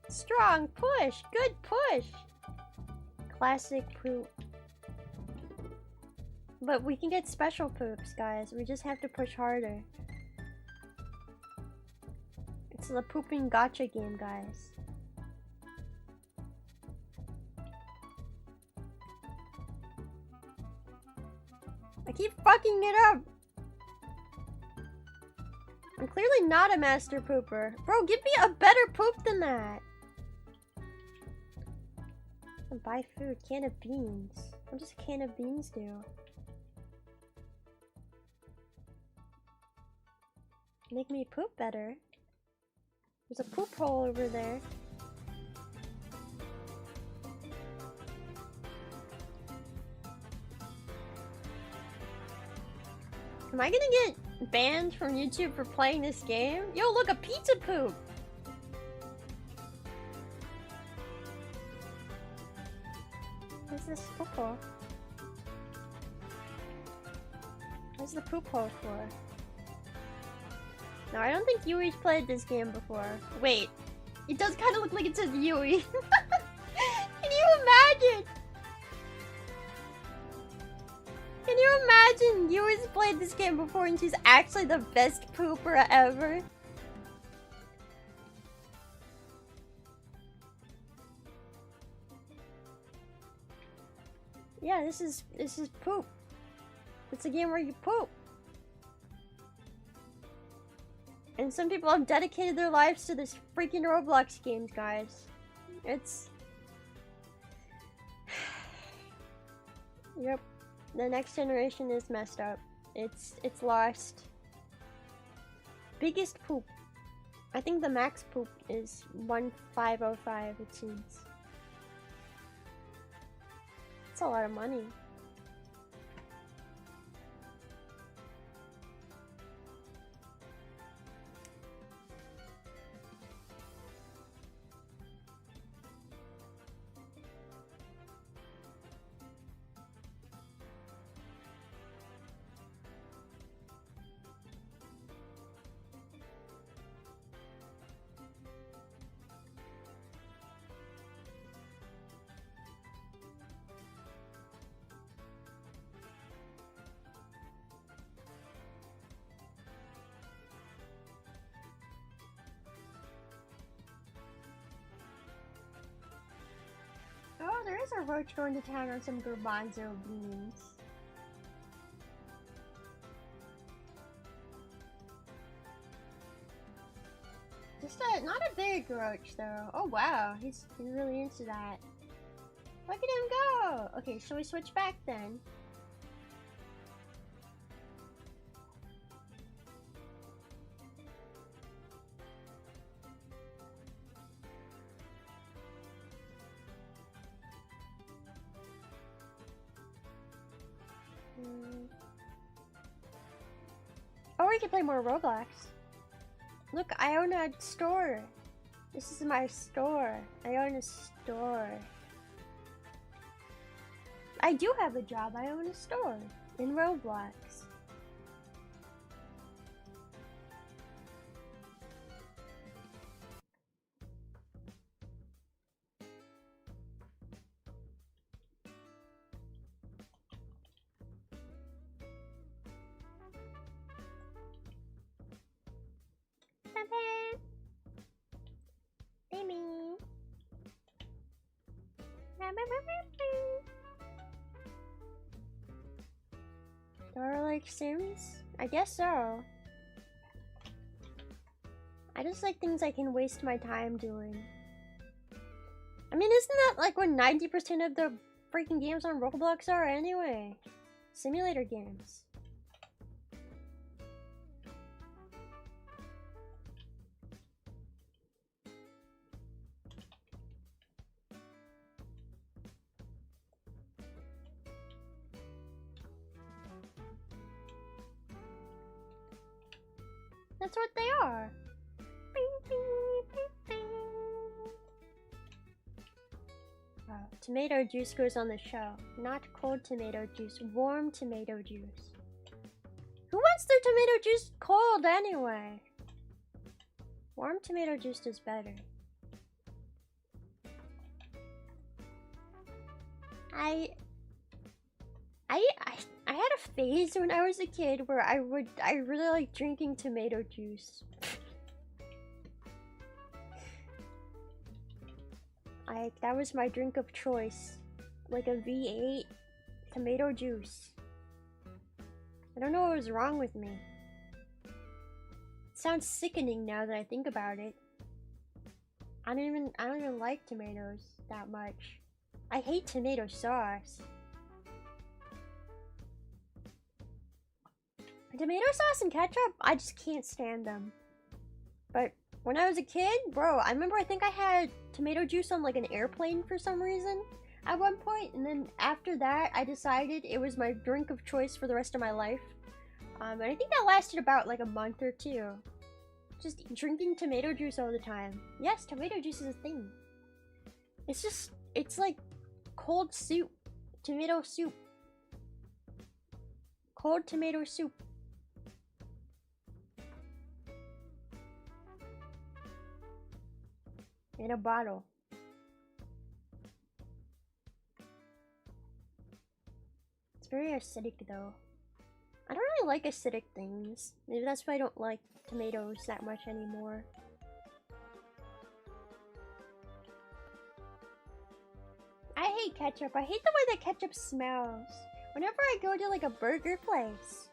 [SPEAKER 1] Strong push! Good push! Classic poop. But we can get special poops, guys. We just have to push harder. It's the pooping gotcha game, guys. I keep fucking it up! I'm clearly not a master pooper. Bro, give me a better poop than that! Buy food, can of beans. What does a can of beans do? Make me poop better. There's a poop hole over there. Am I gonna get banned from YouTube for playing this game? Yo, look, a pizza poop! What's this poop hole? What's the poop hole for? No, I don't think Yui's played this game before. Wait, it does kind of look like it says Yui. Can you imagine? Can you imagine Yui's played this game before and she's actually the best pooper ever? Yeah, this is poop. It's a game where you poop. And some people have dedicated their lives to this freaking Roblox games, guys. It's... Yep. The next generation is messed up. It's lost. Biggest poop. I think the max poop is 1505, it seems. That's a lot of money. Oh, there is a roach going to town on some garbanzo beans. Just not a big roach though. Oh wow, he's really into that. Look at him go! Okay, shall we switch back then? we can play more Roblox. Look, I own a store. This is my store. I own a store. I do have a job. I own a store in Roblox. Like Sims? I guess so. I just like things I can waste my time doing. I mean, isn't that like what 90% of the freaking games on Roblox are anyway? Simulator games. That's what they are. Tomato juice goes on the show. Not cold tomato juice, warm tomato juice. Who wants their tomato juice cold anyway? Warm tomato juice is better. I had a phase when I was a kid where I really liked drinking tomato juice. That was my drink of choice. Like a V8 tomato juice. I don't know what was wrong with me. It sounds sickening now that I think about it. I don't even like tomatoes that much. I hate tomato sauce. Tomato sauce and ketchup, I just can't stand them. But when I was a kid, bro, I remember I think I had tomato juice on like an airplane for some reason at one point, and then after that I decided it was my drink of choice for the rest of my life. And I think that lasted about like a month or two. Just drinking tomato juice all the time. Yes, tomato juice is a thing. It's like cold soup. Tomato soup. Cold tomato soup. In a bottle. It's very acidic though. I don't really like acidic things. Maybe that's why I don't like tomatoes that much anymore. I hate ketchup. I hate the way that ketchup smells. Whenever I go to like a burger place,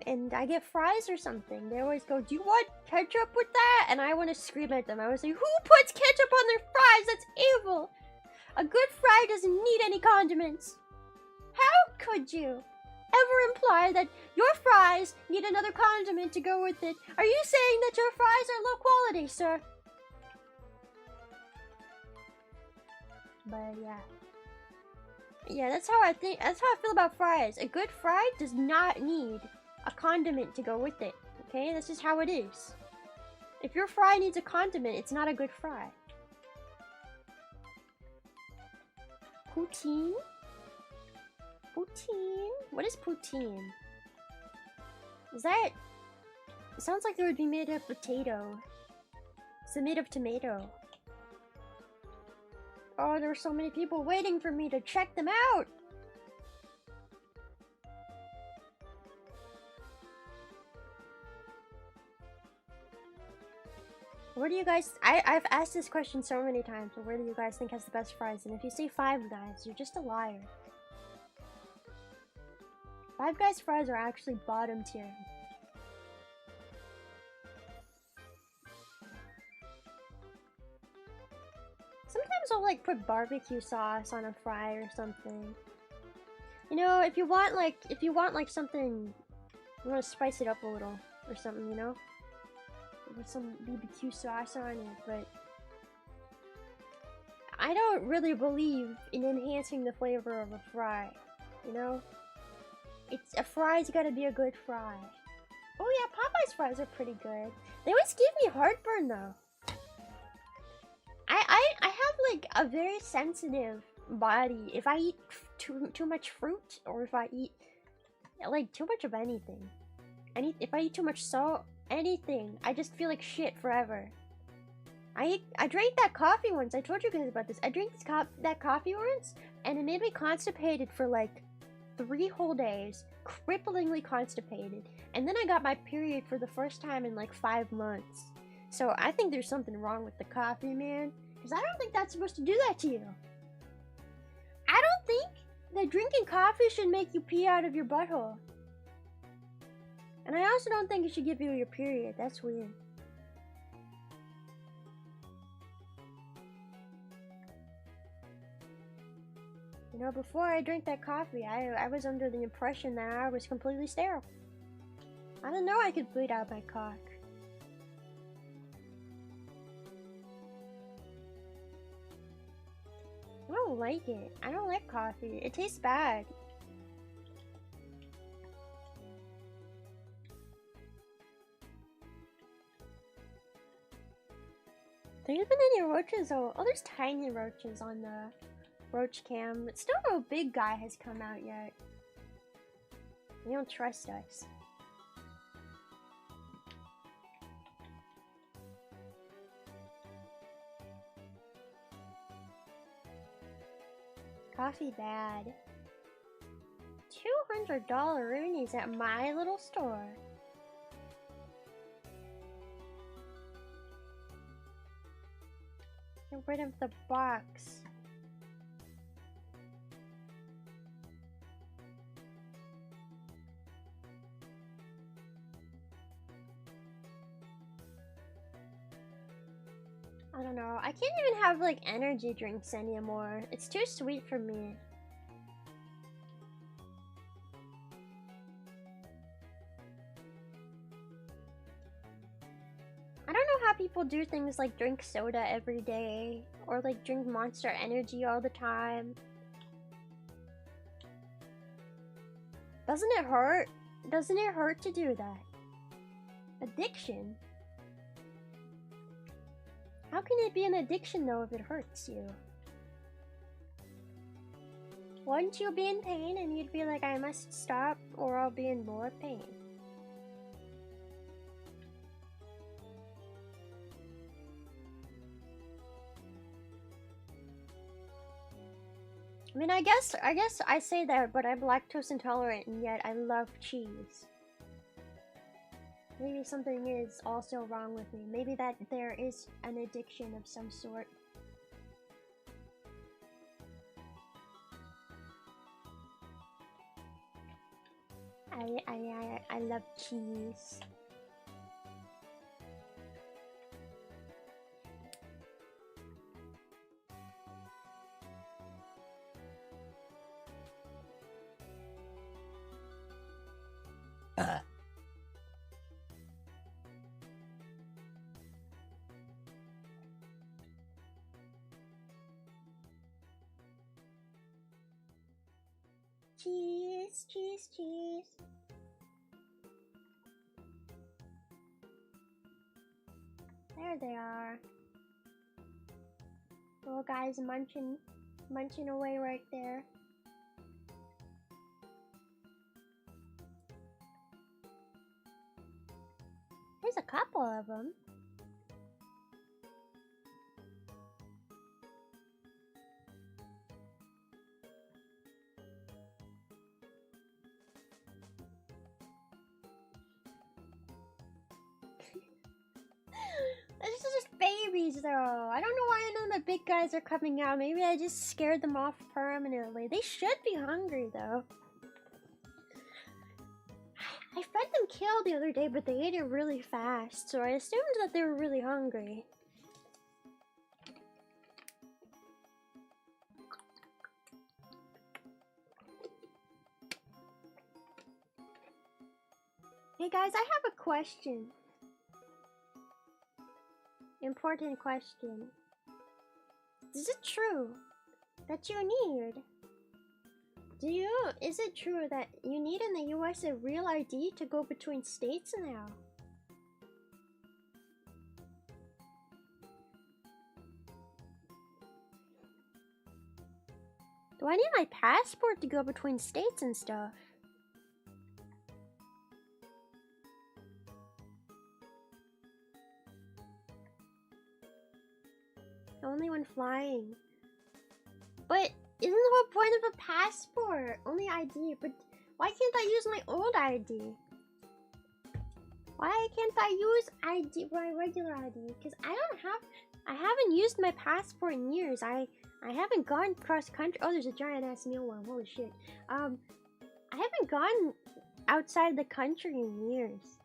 [SPEAKER 1] and I get fries or something, they always go, "Do you want ketchup with that?" And I want to scream at them. I would say, "Who puts ketchup on their fries? That's evil! A good fry doesn't need any condiments. How could you ever imply that your fries need another condiment to go with it? Are you saying that your fries are low quality, sir?" But yeah, that's how I think. That's how I feel about fries. A good fry does not need a condiment to go with it. Okay, that's just how it is. If your fry needs a condiment, it's not a good fry. Poutine? Poutine? What is poutine? Is that... It sounds like it would be made of potato. Is it made of tomato? Oh, there were so many people waiting for me to check them out! Where do you guys... I've asked this question so many times, but where do you guys think has the best fries? And if you say Five Guys, you're just a liar. Five Guys fries are actually bottom tier. Sometimes I'll like put barbecue sauce on a fry or something. You know, if you want like something, you want to spice it up a little or something, you know? With some BBQ sauce on it, but I don't really believe in enhancing the flavor of a fry, you know? A fry's gotta be a good fry. Oh yeah, Popeye's fries are pretty good. They always give me heartburn though. I have like a very sensitive body. If I eat too much fruit, or if I eat like too much of anything, if I eat too much salt, anything, I just feel like shit forever. I drank that coffee once. I told you guys about this. I drank that coffee once, and it made me constipated for like 3 whole days, cripplingly constipated. And then I got my period for the first time in like 5 months. So I think there's something wrong with the coffee, man. Because I don't think that's supposed to do that to you. I don't think that drinking coffee should make you pee out of your butthole. And I also don't think it should give you your period. That's weird. You know, before I drank that coffee, I was under the impression that I was completely sterile. I didn't know I could bleed out my cock. I don't like it. I don't like coffee. It tastes bad. There's been any roaches though. Oh, there's tiny roaches on the Roach cam, but still no big guy has come out yet. They don't trust us. Coffee bad. $200 roonies at my little store. Get rid of the box. I don't know. I can't even have like energy drinks anymore. It's too sweet for me. I don't know how people do things like drink soda every day or like drink Monster Energy all the time. Doesn't it hurt? Doesn't it hurt to do that? Addiction? How can it be an addiction though if it hurts you? Wouldn't you be in pain and you'd be like, I must stop or I'll be in more pain? I mean, I guess I say that, but I'm lactose intolerant and yet I love cheese. Maybe something is also wrong with me. Maybe that there is an addiction of some sort. I love cheese. Cheese, cheese, cheese. There they are. Little guys munching away right there. There's a couple of them. This is just babies though. I don't know why none of the big guys are coming out. Maybe I just scared them off permanently. They should be hungry though. I fed them kale the other day, but they ate it really fast, so I assumed that they were really hungry. Hey guys, I have a question. Important question. Is it true that you need Is it true that you need in the US a real ID to go between states now? Do I need my passport to go between states and stuff? Only when flying. But isn't the whole point of a passport only ID? But why can't I use my old ID? Why can't I use my regular ID? Because I haven't used my passport in years. I haven't gone cross country. Oh, there's a giant ass mealworm. Holy shit. I haven't gone outside the country in years.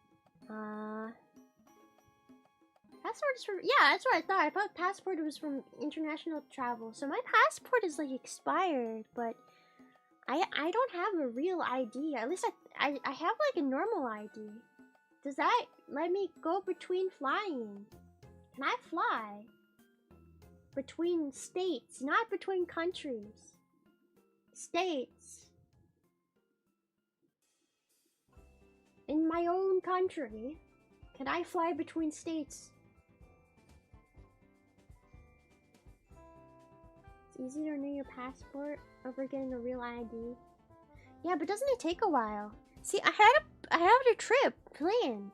[SPEAKER 1] Passport is from, yeah, that's what I thought. I thought passport was from international travel. So my passport is like expired, but I don't have a real ID. At least I have like a normal ID. Does that let me go between flying? Can I fly between states, not between countries? States. In my own country, can I fly between states? It's easy to renew your passport over getting a real ID. Yeah, but doesn't it take a while? See, I had a trip planned.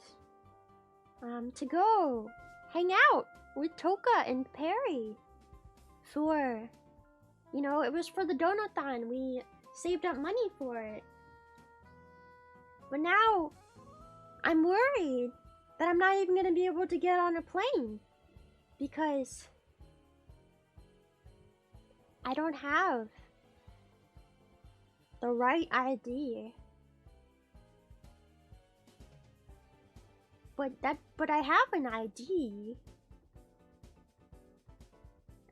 [SPEAKER 1] To go hang out with Toka and Perry for, you know, it was for the Donathon. We saved up money for it. But now I'm worried that I'm not even gonna be able to get on a plane because I don't have the right ID. But I have an ID.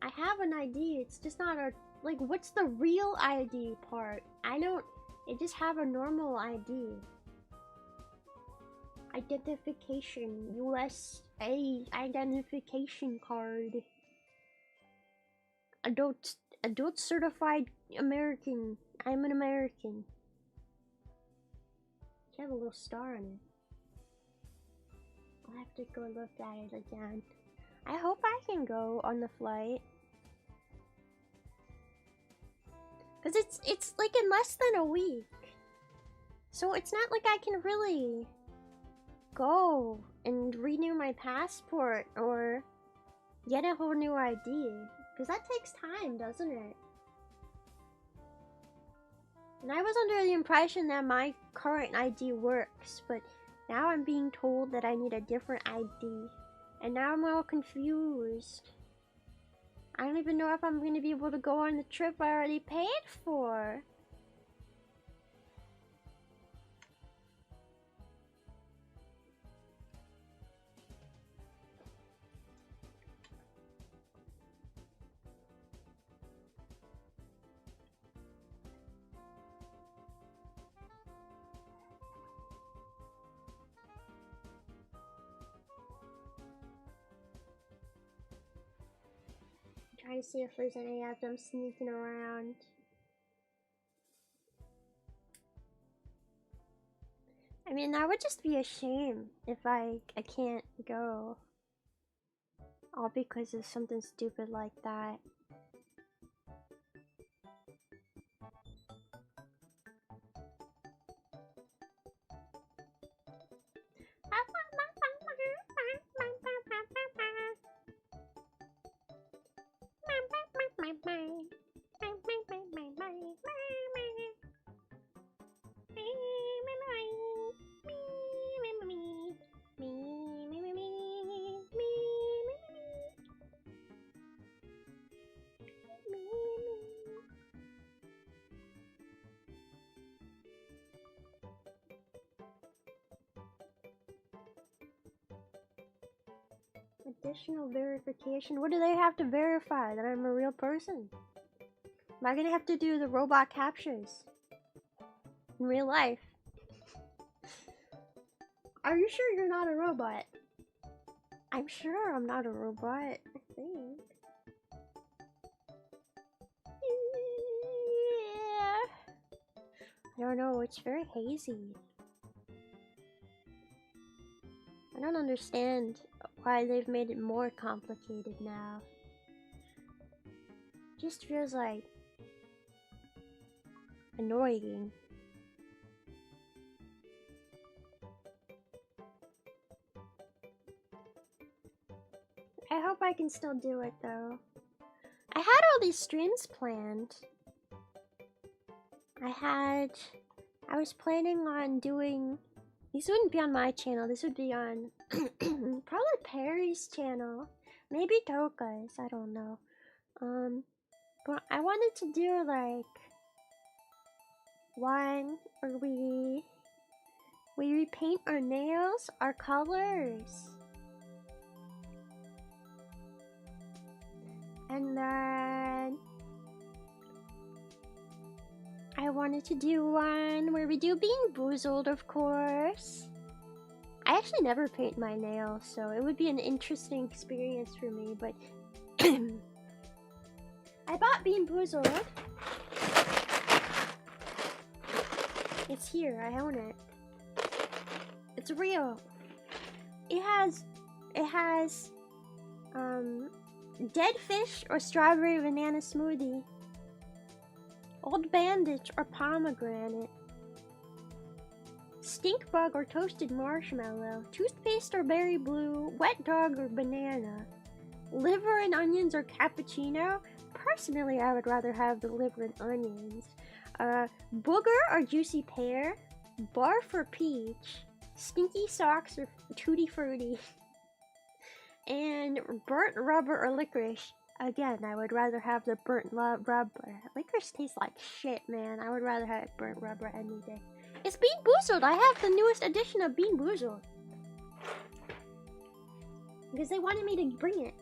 [SPEAKER 1] I have an ID. It's just not a, like, what's the real ID part? I just have a normal ID. Identification, USA identification card. Adult certified American. I'm an American. I have a little star on it. I'll have to go look at it again. I hope I can go on the flight. Cause it's like in less than a week. So it's not like I can really go and renew my passport or get a whole new ID. Cause that takes time, doesn't it? And I was under the impression that my current ID works, but now I'm being told that I need a different ID. And now I'm all confused. I don't even know if I'm going to be able to go on the trip I already paid for. Trying to see if there's any of them sneaking around. I mean, that would just be a shame if I can't go. All because of something stupid like that. Additional verification? What do they have to verify? That I'm a real person? Am I gonna have to do the robot captures in real life? Are you sure you're not a robot? I'm sure I'm not a robot, I think. Yeah. I don't know, it's very hazy. I don't understand why they've made it more complicated now. Just feels like annoying. I hope I can still do it though. I had all these streams planned. I was planning on doing, these wouldn't be on my channel, this would be on probably Perry's channel, maybe Toka's, I don't know. But I wanted to do like one where we repaint our nails, our colors. And then I wanted to do one where we do Bean Boozled, of course. I actually never paint my nails, so it would be an interesting experience for me, but I bought Bean Boozled. It's here, I own it. It's real. It has dead fish or strawberry banana smoothie, old bandage or pomegranate, stink bug or toasted marshmallow, toothpaste or berry blue, wet dog or banana, liver and onions or cappuccino. Personally, I would rather have the liver and onions. Booger or juicy pear, barf or peach, stinky socks or tutti frutti, and burnt rubber or licorice. Again, I would rather have the burnt rubber. Licorice tastes like shit, man. I would rather have burnt rubber any day. It's Bean Boozled! I have the newest edition of Bean Boozled. Because they wanted me to bring it.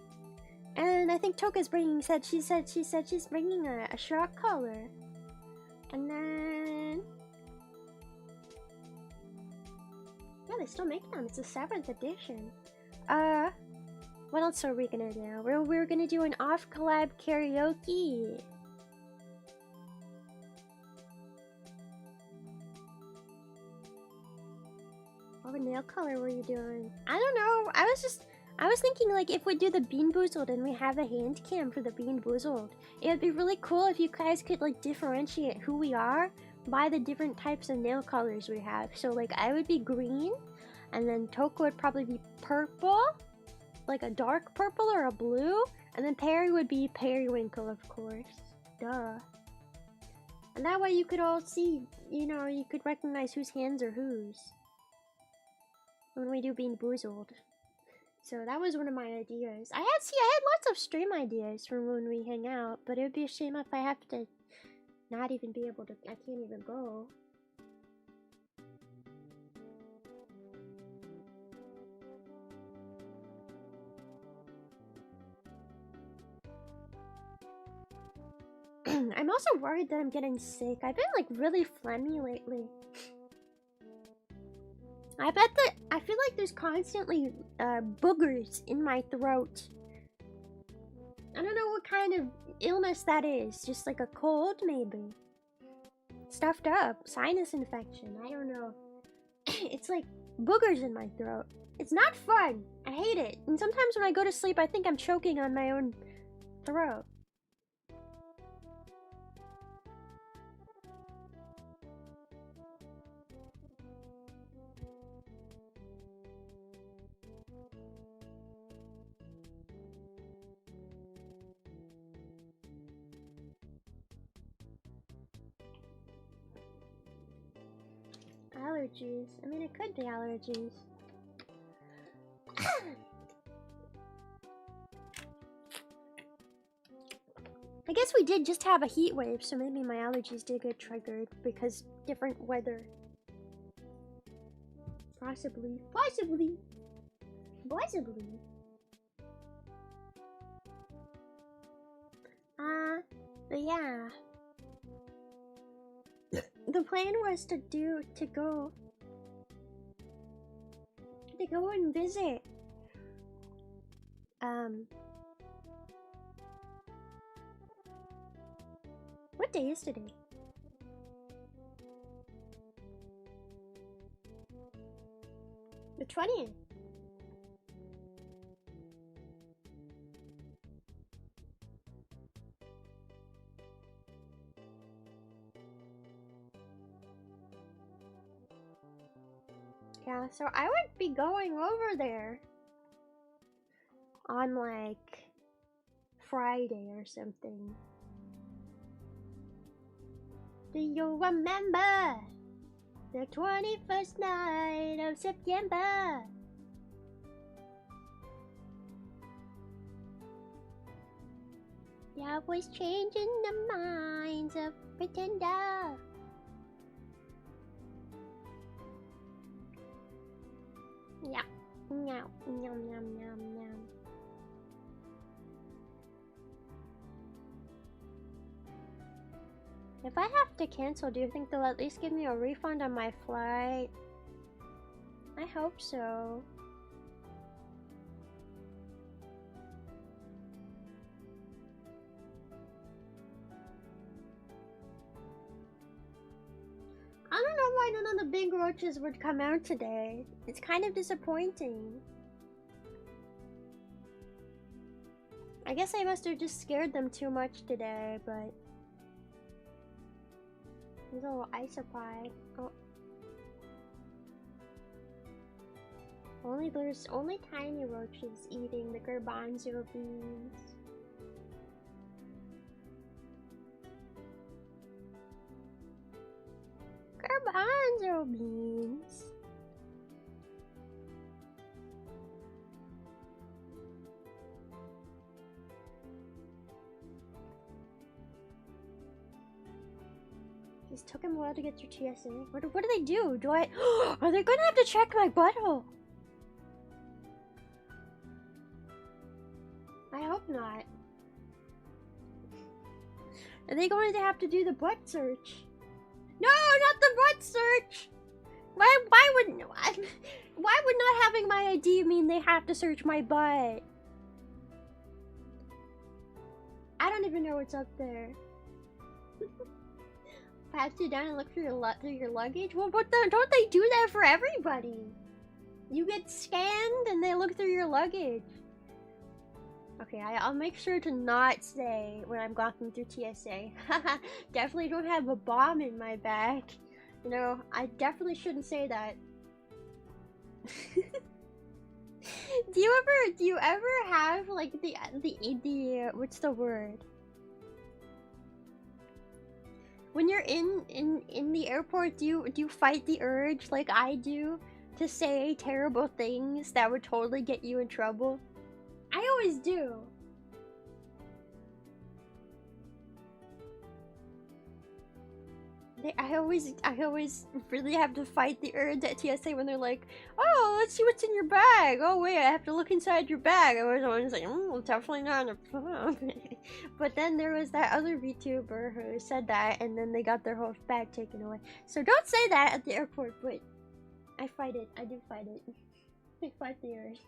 [SPEAKER 1] And I think Toka's bringing, she said she's bringing a shock color. And then... yeah, they still make them. It's the 7th edition. What else are we gonna do? We're gonna do an off-collab karaoke. What nail color were you doing? I don't know. I was thinking like if we do the Bean Boozled and we have a hand cam for the Bean Boozled, it would be really cool if you guys could like differentiate who we are by the different types of nail colors we have. So like I would be green, and then Toka would probably be purple, like a dark purple or a blue, and then Perry would be periwinkle, of course. Duh. And that way you could all see, you know, you could recognize whose hands are whose when we do Bean Boozled. So that was one of my ideas. I had lots of stream ideas from when we hang out, but it would be a shame if I have to not even be able to, I can't even go. I'm also worried that I'm getting sick. I've been like really phlegmy lately. I feel like there's constantly boogers in my throat. I don't know what kind of illness that is. Just like a cold, maybe. Stuffed up. Sinus infection. I don't know. It's like boogers in my throat. It's not fun. I hate it. And sometimes when I go to sleep, I think I'm choking on my own throat. Allergies. I mean, it could be allergies. I guess we did just have a heat wave, so maybe my allergies did get triggered because different weather. Possibly. Possibly. Possibly. But yeah. The plan was to go and visit what day is today? The 20th. Yeah, so I would be going over there on like Friday or something. Do you remember the 21st night of September? Love was changing the minds of pretender. Yeah. Yum, yum, yum, yum, yum. If I have to cancel, do you think they'll at least give me a refund on my flight? I hope so. I don't know why none of the big roaches would come out today. It's kind of disappointing. I guess I must have just scared them too much today, but... There's a little ice supply. Oh. There's only tiny roaches eating the garbanzo beans. Garbanzo beans. It took him a while to get through TSA. What do they do? Are they gonna have to check my butthole? I hope not. Are they going to have to do the butt search? No, not the butt search! Why would not having my ID mean they have to search my butt? I don't even know what's up there. Pat you down and look through your luggage? Well, don't they do that for everybody? You get scanned and they look through your luggage. Okay, I'll make sure to not say when I'm walking through TSA. Definitely don't have a bomb in my bag. You know, I definitely shouldn't say that. Do you ever have like the what's the word? When you're in the airport, do you fight the urge like I do to say terrible things that would totally get you in trouble? I always do. I always really have to fight the urge at TSA when they're like, oh, let's see what's in your bag. Oh wait, I have to look inside your bag. I was always like, definitely not a phone. But then there was that other VTuber who said that, and then they got their whole bag taken away. So don't say that at the airport, but I fight it. I do fight it. I fight the urge.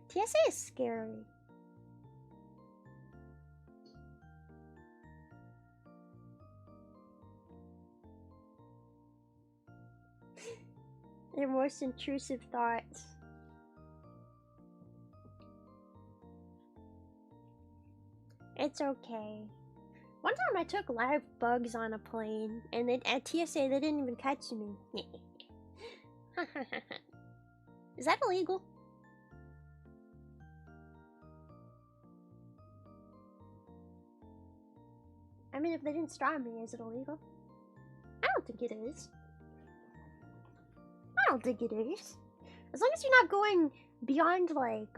[SPEAKER 1] TSA is scary. Their most intrusive thoughts. It's okay. One time I took live bugs on a plane, and at TSA they didn't even catch me. Is that illegal? I mean, if they didn't stop me, is it illegal? I don't think it is. I don't think it is. As long as you're not going beyond, like,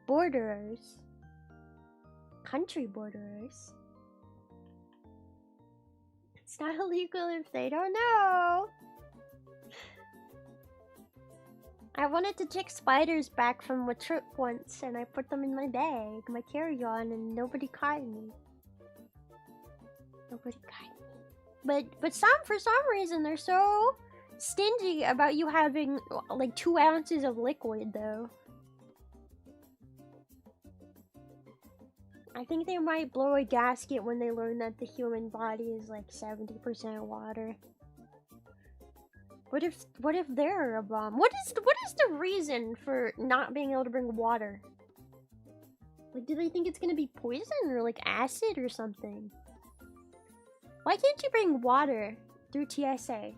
[SPEAKER 1] borders. Country borders. It's not illegal if they don't know. I wanted to take spiders back from a trip once, and I put them in my bag, my carry-on, and nobody caught me. Nobody caught me. But for some reason, they're so stingy about you having like 2 ounces of liquid, though. I think they might blow a gasket when they learn that the human body is like 70% water. What if they're a bomb? What is the reason for not being able to bring water? Like, do they think it's gonna be poison or like acid or something? Why can't you bring water through TSA?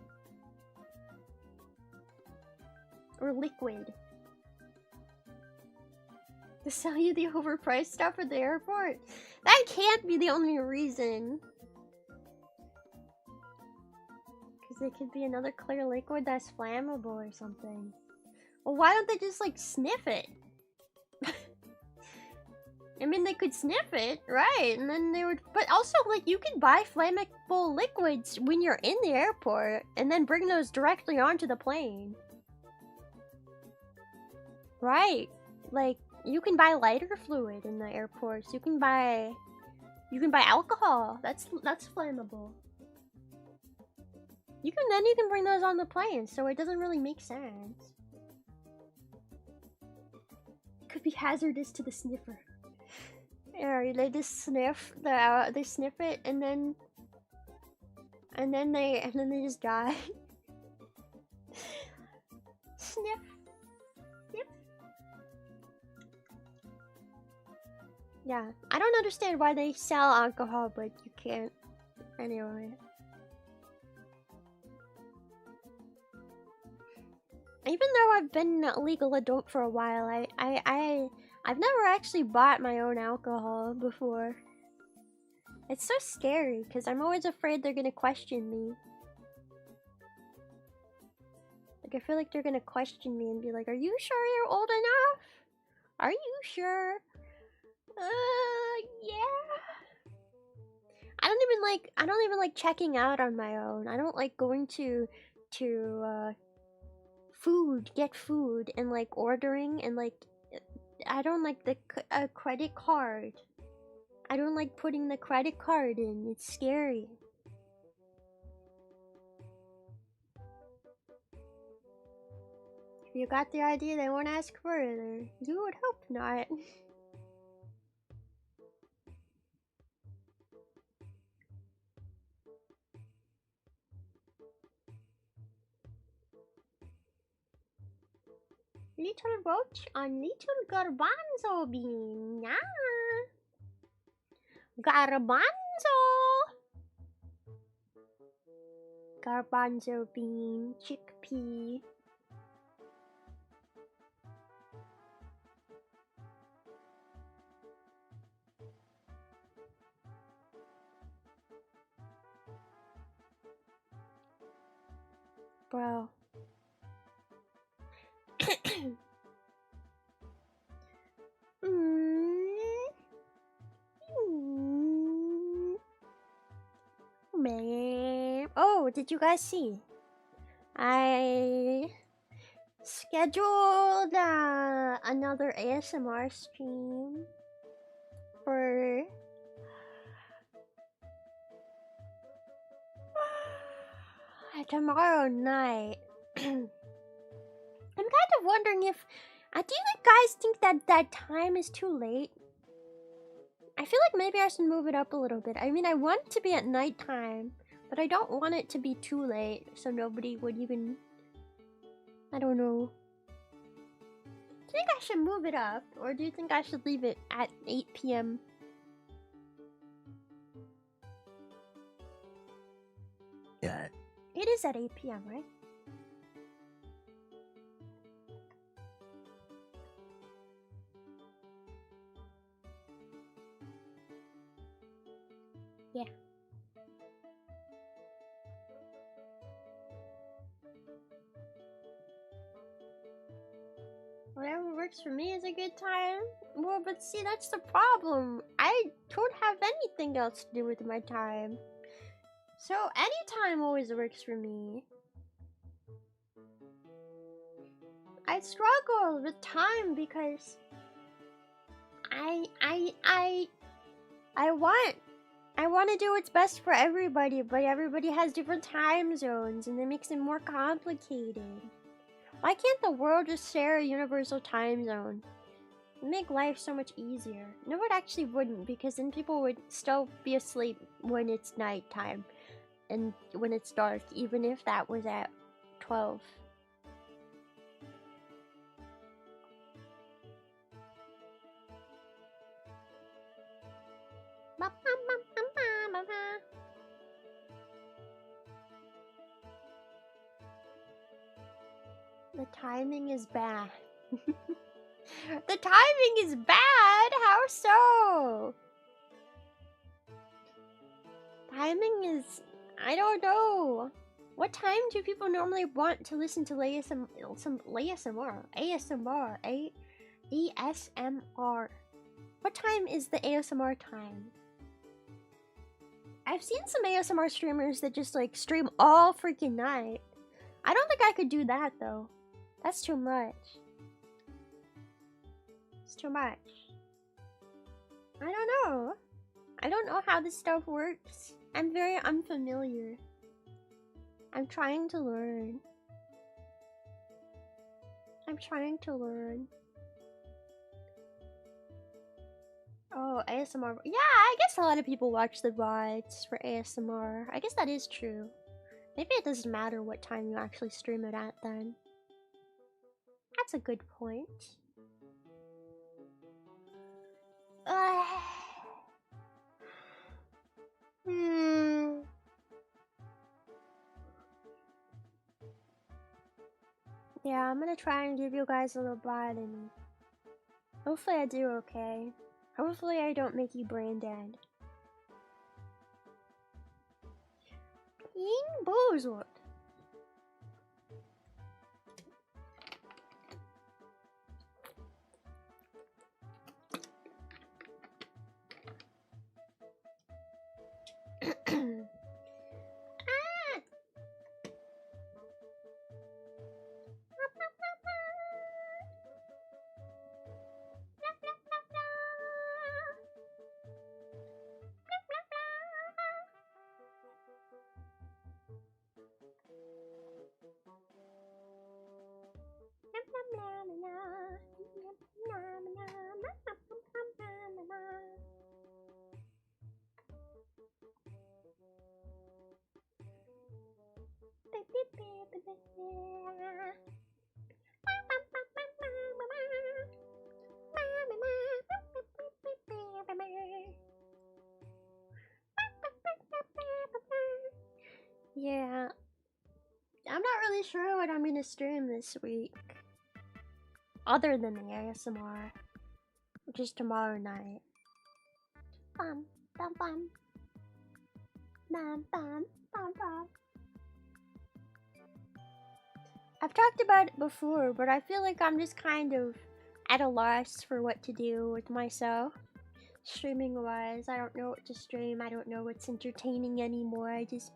[SPEAKER 1] Or liquid? To sell you the overpriced stuff at the airport? That can't be the only reason. Because it could be another clear liquid that's flammable or something. Well, why don't they just like sniff it? I mean, they could sniff it, right? And then they would. But also, like, you can buy flammable liquids when you're in the airport and then bring those directly onto the plane. Right. Like, you can buy lighter fluid in the airports. You can buy alcohol. That's flammable. You can bring those on the plane, so it doesn't really make sense. It could be hazardous to the sniffer. Yeah, they just sniff they sniff it and then they just die. Sniff. Sniff. Yeah, I don't understand why they sell alcohol, but you can't. Anyway. Even though I've been a legal adult for a while, I've never actually bought my own alcohol before. It's so scary, because I'm always afraid they're gonna question me. Like, I feel like they're gonna question me and be like, are you sure you're old enough? Are you sure? Yeah. I don't even like checking out on my own. I don't like going to get food and like ordering and like I don't like the credit card. I don't like putting the credit card in. It's scary. If you got the idea, they won't ask further. You would hope not. Little roach on little garbanzo bean. Yeah. Garbanzo. Garbanzo bean, chickpea. Bro. Man. Oh, did you guys see? I scheduled another ASMR stream for tomorrow night. I'm kind of wondering if do you guys think that time is too late? I feel like maybe I should move it up a little bit. I mean, I want it to be at nighttime, but I don't want it to be too late, so nobody would even... I don't know. Do you think I should move it up, or do you think I should leave it at 8 p.m.?
[SPEAKER 2] Yeah.
[SPEAKER 1] It is at 8 p.m., right? Yeah. Whatever works for me is a good time. Well, but see, that's the problem. I don't have anything else to do with my time. So any time always works for me. I struggle with time because I want to do what's best for everybody, but everybody has different time zones and it makes it more complicated. Why can't the world just share a universal time zone? make life so much easier. No, it actually wouldn't, because then people would still be asleep when it's nighttime and when it's dark, even if that was at 12. The timing is bad. The timing is bad? How so? Timing is... I don't know. What time do people normally want to listen to ASMR? ASMR. What time is the ASMR time? I've seen some ASMR streamers that just like stream all freaking night. I don't think I could do that though. That's too much. It's too much. I don't know. I don't know how this stuff works. I'm very unfamiliar. I'm trying to learn. I'm trying to learn. Oh, ASMR. Yeah, I guess a lot of people watch the VODs for ASMR. I guess that is true. Maybe it doesn't matter what time you actually stream it at then. That's a good point. Yeah, I'm gonna try and give you guys a little bite and hopefully I do okay. Hopefully I don't make you brain dead. Being boozled. Yeah, I'm not really sure what I'm gonna stream this week, other than the ASMR, which is tomorrow night. Bum, bum, bum. Bum, bum, bum, bum. I've talked about it before, but I feel like I'm just kind of at a loss for what to do with myself. Streaming wise, I don't know what to stream. I don't know what's entertaining anymore. I just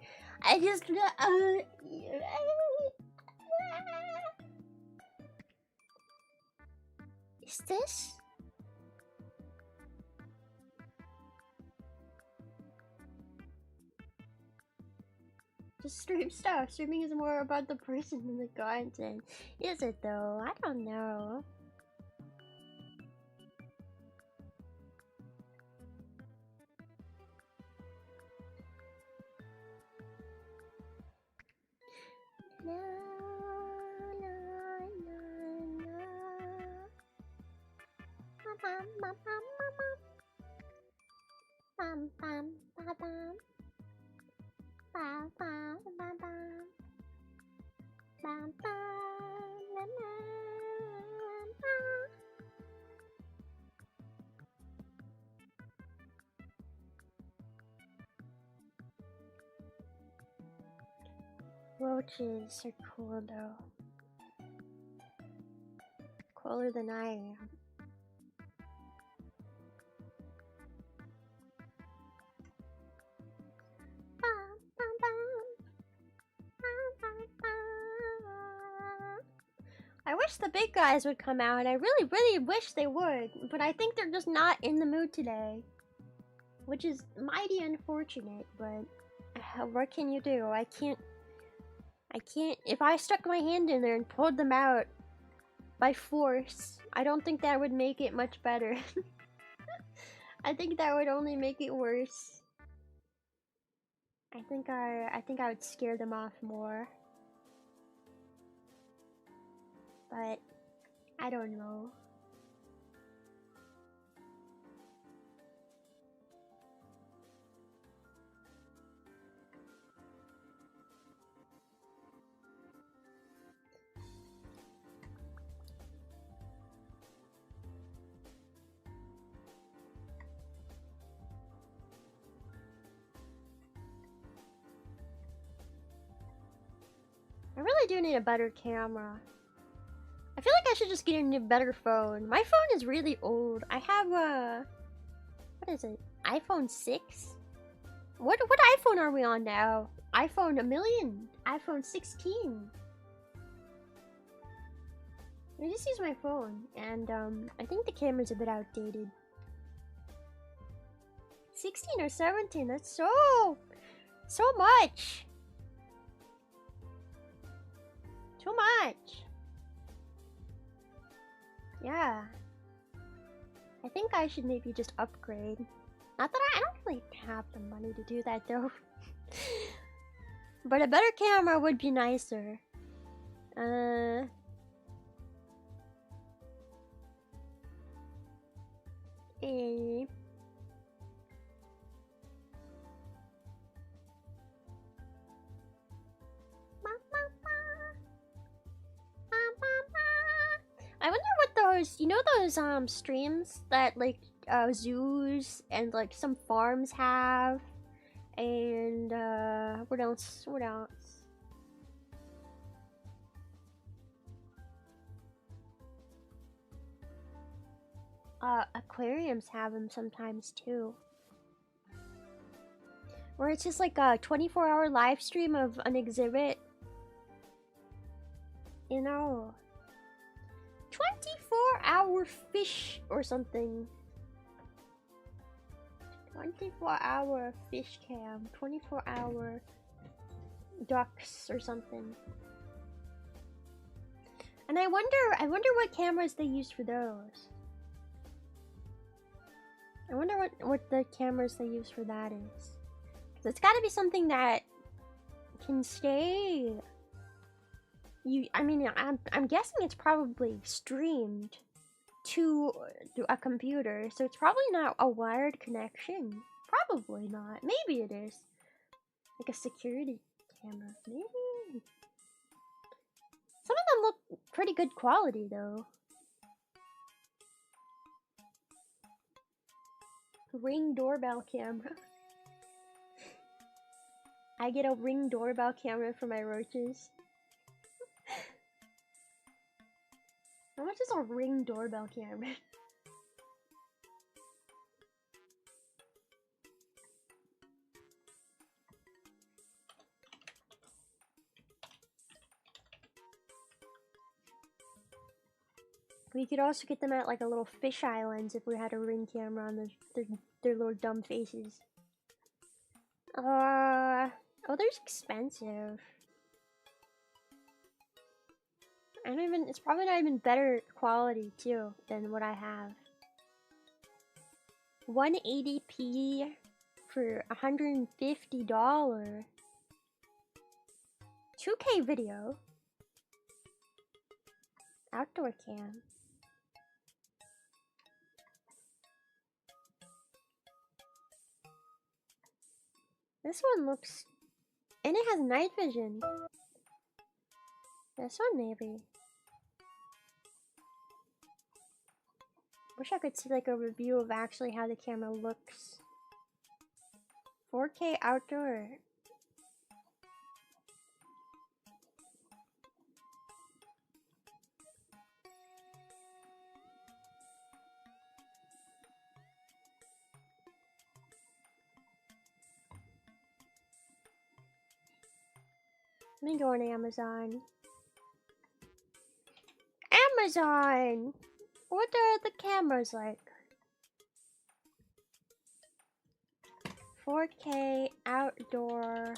[SPEAKER 1] is this? Just stream stuff. Streaming is more about the person than the content. Is it though? I don't know. No, no, no, no. Bum, bum, bum, bum, bum, bum, bum. Bum, bum, bum, bum. Bum, bum, na, na, na. Roaches are cool though. Cooler than I am. I wish the big guys would come out. I really, really wish they would. But I think they're just not in the mood today. Which is mighty unfortunate, but what can you do? I can't, if I stuck my hand in there and pulled them out, by force. I don't think that would make it much better. I think that would only make it worse. I think I would scare them off more. But I don't know. I really do need a better camera. I feel like I should just get a new, better phone. My phone is really old. I have a... What is it? iPhone 6? What iPhone are we on now? iPhone 1,000,000. iPhone 16. I just use my phone, and I think the camera's a bit outdated. 16 or 17, that's so much. Too much. Yeah. I think I should maybe just upgrade. Not that I don't really have the money to do that though. But a better camera would be nicer. I wonder what those, you know those streams that like zoos and like some farms have, and what else? What else? Aquariums have them sometimes too. Where it's just like a 24-hour live stream of an exhibit. You know. 24-hour fish or something. 24-hour fish cam. 24-hour ducks or something. And I wonder what cameras they use for those. I wonder what the cameras they use for that is. 'Cause it's gotta be something that can stay. I mean, I'm guessing it's probably streamed to a computer, so it's probably not a wired connection. Probably not. Maybe it is. Like a security camera. Maybe. Some of them look pretty good quality, though. Ring doorbell camera. I get a Ring doorbell camera for my roaches. How much is a Ring doorbell camera? We could also get them at like a little fish islands if we had a Ring camera on their little dumb faces. Oh, they're expensive. It's probably not even better quality too than what I have. 180p for $150. 2K video. Outdoor cam. This one looks... And it has night vision. This one maybe. Wish I could see like a review of actually how the camera looks. 4K outdoor. Let me go on Amazon. Amazon! What are the cameras like? 4K outdoor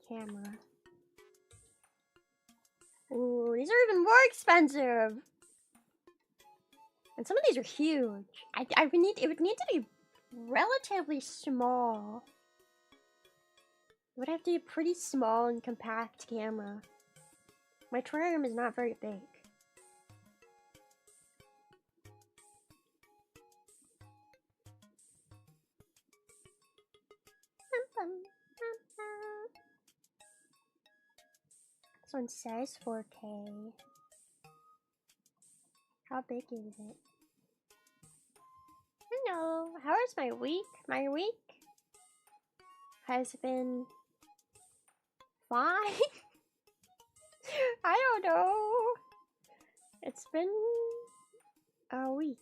[SPEAKER 1] camera. Ooh, these are even more expensive. And some of these are huge. It would need to be relatively small. It would have to be a pretty small and compact camera. My terrarium is not very big. This one says 4K. How big is it? Hello, how is my week? My week has been fine. I don't know. It's been a week.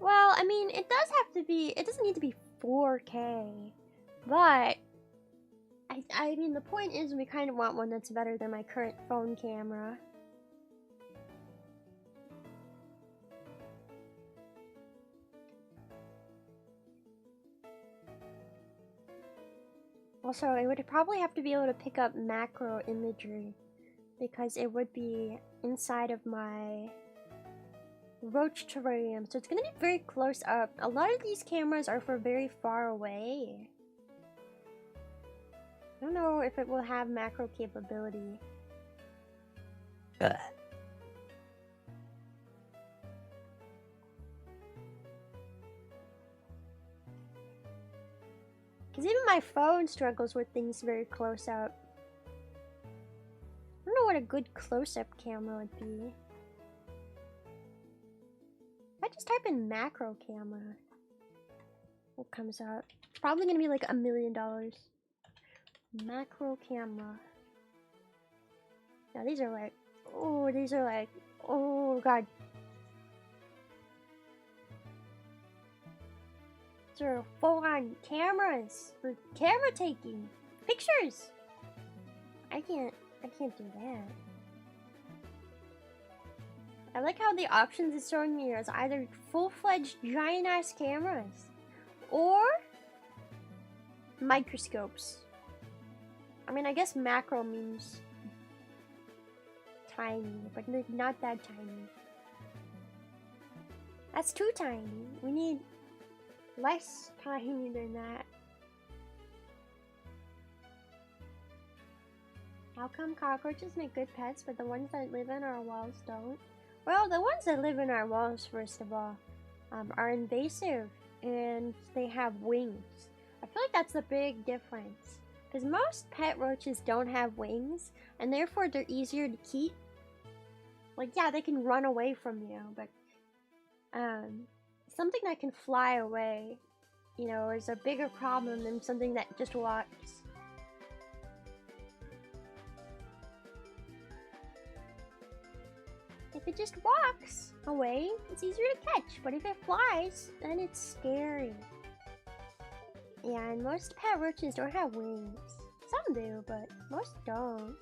[SPEAKER 1] Well, I mean, it doesn't need to be 4K, but I mean, the point is we kind of want one that's better than my current phone camera. Also, it would probably have to be able to pick up macro imagery because it would be inside of my Roach terrarium, so it's gonna be very close up. A lot of these cameras are for very far away. I don't know if it will have macro capability.
[SPEAKER 2] Because
[SPEAKER 1] even my phone struggles with things very close up. I don't know what a good close-up camera would be. If I just type in macro camera, what comes up? It's probably gonna be like $1 million. Macro camera. Now these are like, oh god. These are full-on cameras for camera taking pictures. I can't do that. I like how the options it's showing me is either full-fledged giant-ass cameras or microscopes. I mean, I guess macro means tiny, but not that tiny. That's too tiny. We need less tiny than that. How come cockroaches make good pets, but the ones that live in our walls don't? Well, the ones that live in our walls, first of all, are invasive and they have wings. I feel like that's the big difference. Because most pet roaches don't have wings, and therefore they're easier to keep. Like, yeah, they can run away from you, but something that can fly away, you know, is a bigger problem than something that just walks. If it just walks away, it's easier to catch, but if it flies, then it's scary. Yeah, and most pet roaches don't have wings. Some do, but most don't.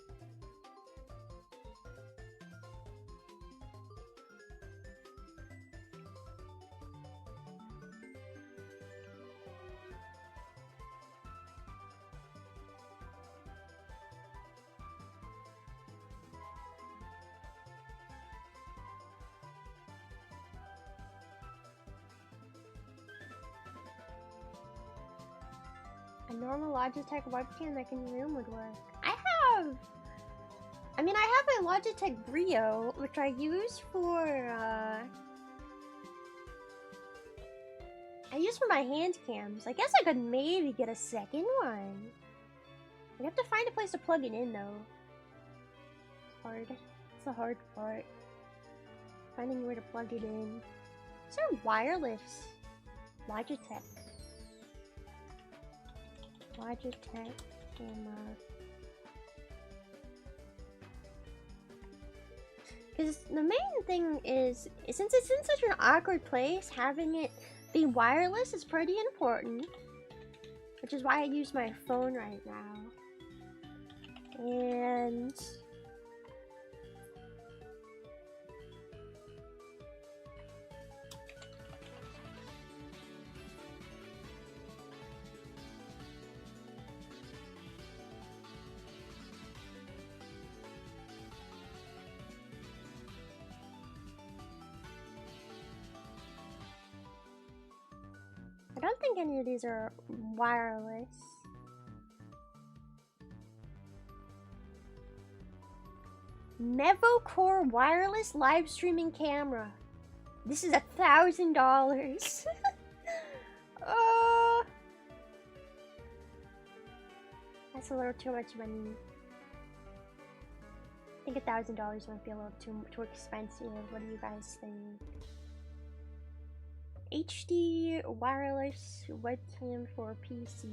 [SPEAKER 1] A normal Logitech webcam that can zoom would work. I have a Logitech Brio, which I use for my hand cams. I guess I could maybe get a second one. I have to find a place to plug it in though. It's hard. It's the hard part. Finding where to plug it in. These are wireless. Logitech camera. Because the main thing is, since it's in such an awkward place, having it be wireless is pretty important. Which is why I use my phone right now. And don't think any of these are wireless. Mevocore wireless live streaming camera. This is $1,000. That's a little too much money. I think $1,000 might be a little too expensive. What do you guys think? HD wireless webcam for PC.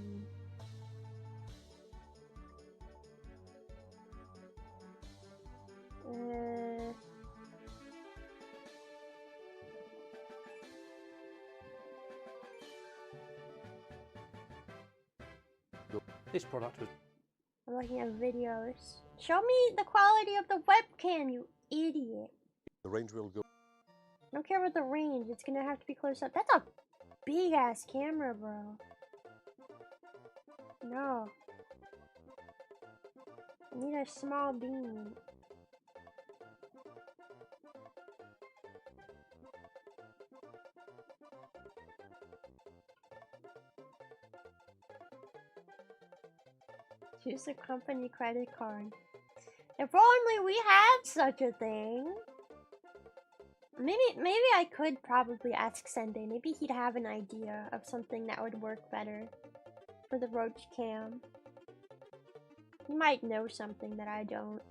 [SPEAKER 3] This product was.
[SPEAKER 1] I'm looking at videos. Show me the quality of the webcam, you idiot.
[SPEAKER 4] The range will go.
[SPEAKER 1] I don't care about the range, it's gonna have to be close up. That's a big ass camera, bro. No. I need a small beam. Use a company credit card. If only we had such a thing. Maybe I could probably ask Sunday. Maybe he'd have an idea of something that would work better for the Roach cam. He might know something that I don't.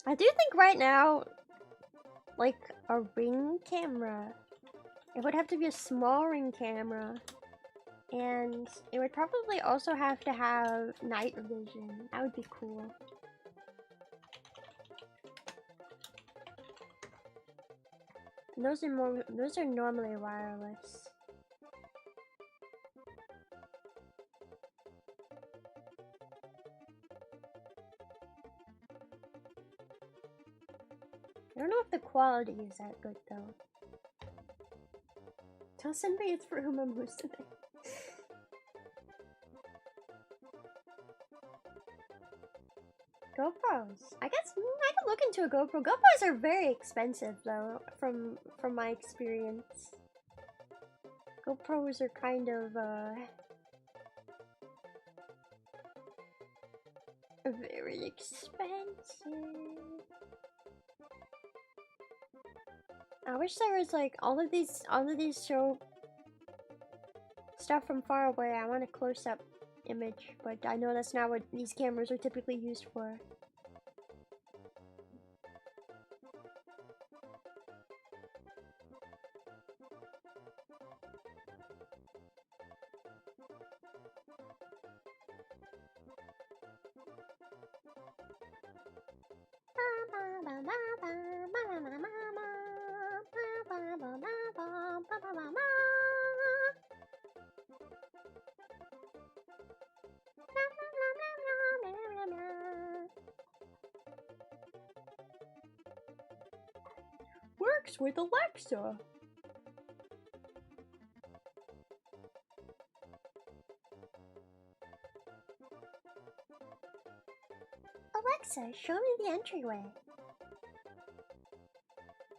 [SPEAKER 1] I do think right now, like a ring camera, it would have to be a small ring camera. And it would probably also have to have night vision. That would be cool. And those are normally wireless. I don't know if the quality is that good though. Tell somebody it's for whom I'm hosting it. GoPros. I guess I could look into a GoPro. GoPros are very expensive though, from my experience. GoPros are kind of very expensive. I wish there was like all of these show stuff from far away. I want a close-up image, but I know that's not what these cameras are typically used for. Works with Alexa. Alexa, show me the entryway.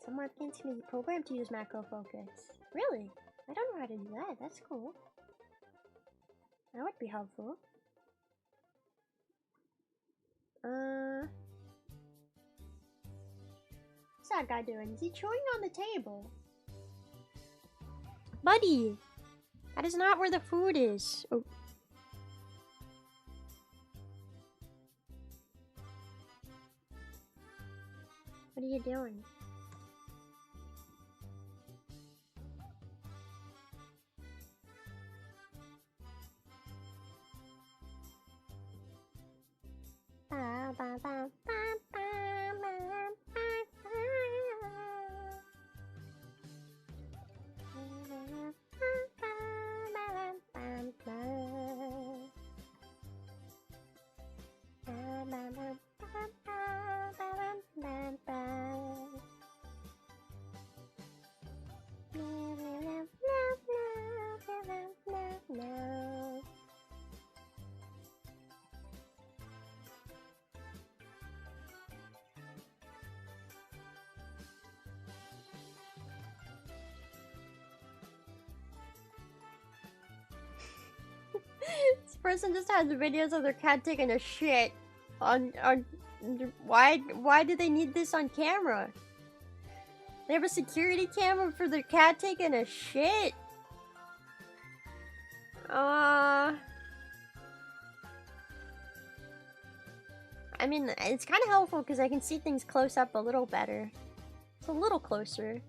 [SPEAKER 1] Someone thinks me programmed to use macro focus. Really? I don't know how to do that. That's cool. That would be helpful. What's that guy doing? Is he chewing on the table? Buddy! That is not where the food is. Oh. What are you doing? person just has videos of their cat taking a shit on why do they need this on camera? They have a security camera for their cat taking a shit? I mean, it's kind of helpful because I can see things close up a little better. It's a little closer.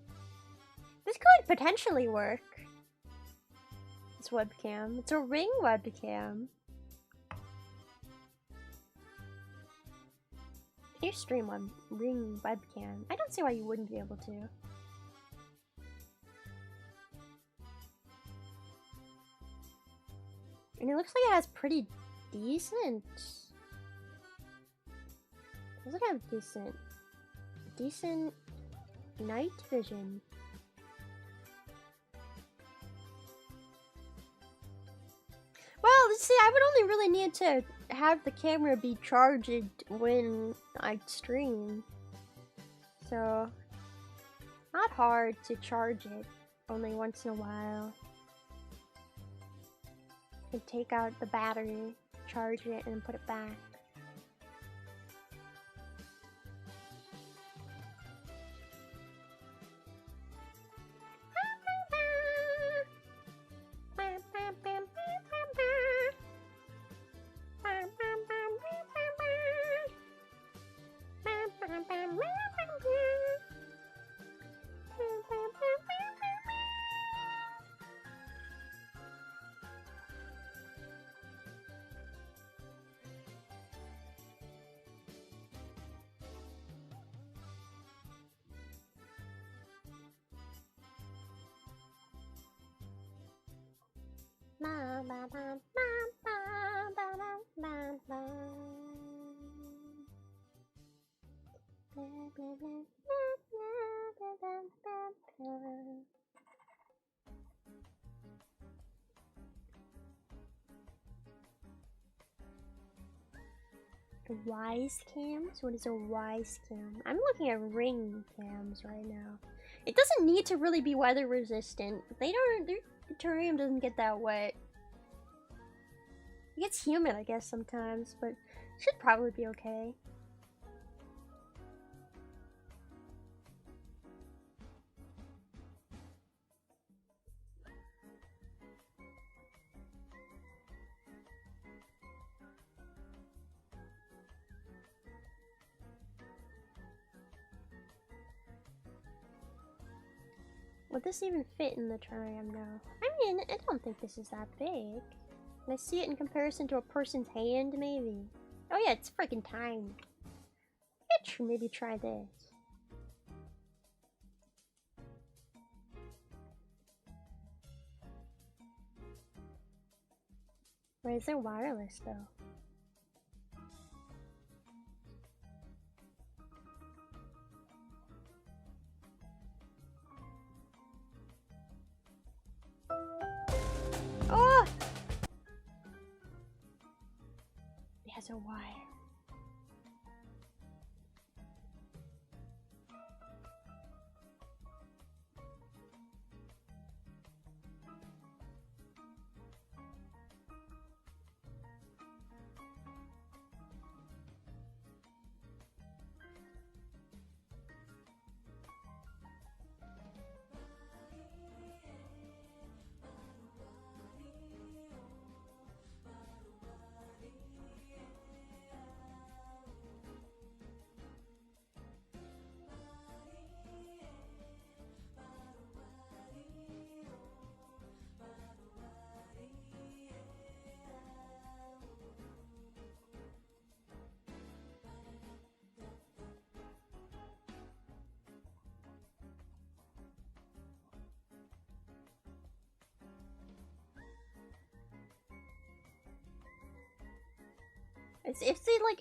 [SPEAKER 1] This could potentially work. This webcam. It's a Ring webcam. Can you stream on Ring webcam? I don't see why you wouldn't be able to. And it looks like it has pretty decent. Does it have decent night vision? Well, see, I would only really need to have the camera be charged when I stream. So, not hard to charge it only once in a while. And take out the battery, charge it, and put it back. Wise cams? What is a wise cam? I'm looking at Ring cams right now. It doesn't need to really be weather resistant. Their terrarium doesn't get that wet. It gets humid, I guess, sometimes, but it should probably be okay. Would this even fit in the terrarium now? I mean, I don't think this is that big. Can I see it in comparison to a person's hand, maybe? Oh yeah, it's freaking tiny. I could maybe try this. Why is there wireless though? Oh! It has a wire.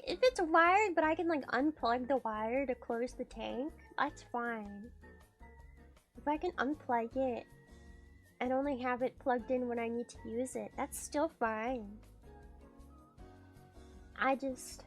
[SPEAKER 1] If it's wired, but I can like unplug the wire to close the tank, that's fine. If I can unplug it and only have it plugged in when I need to use it, that's still fine. I just...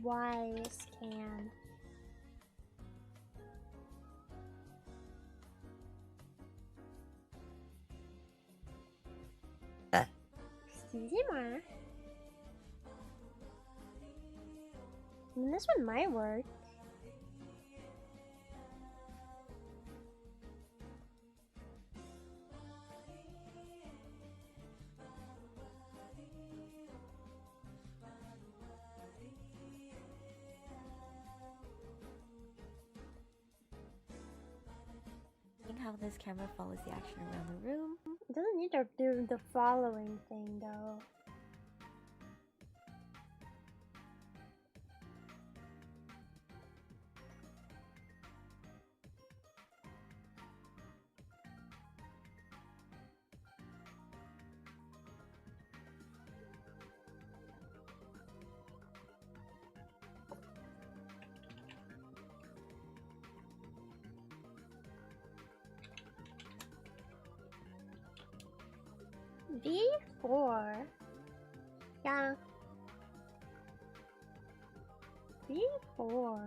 [SPEAKER 1] Wise can. Excuse me. This one might work.
[SPEAKER 3] How this camera follows the action around the room.
[SPEAKER 1] It doesn't need to do the following thing though. V4. Yeah. V4.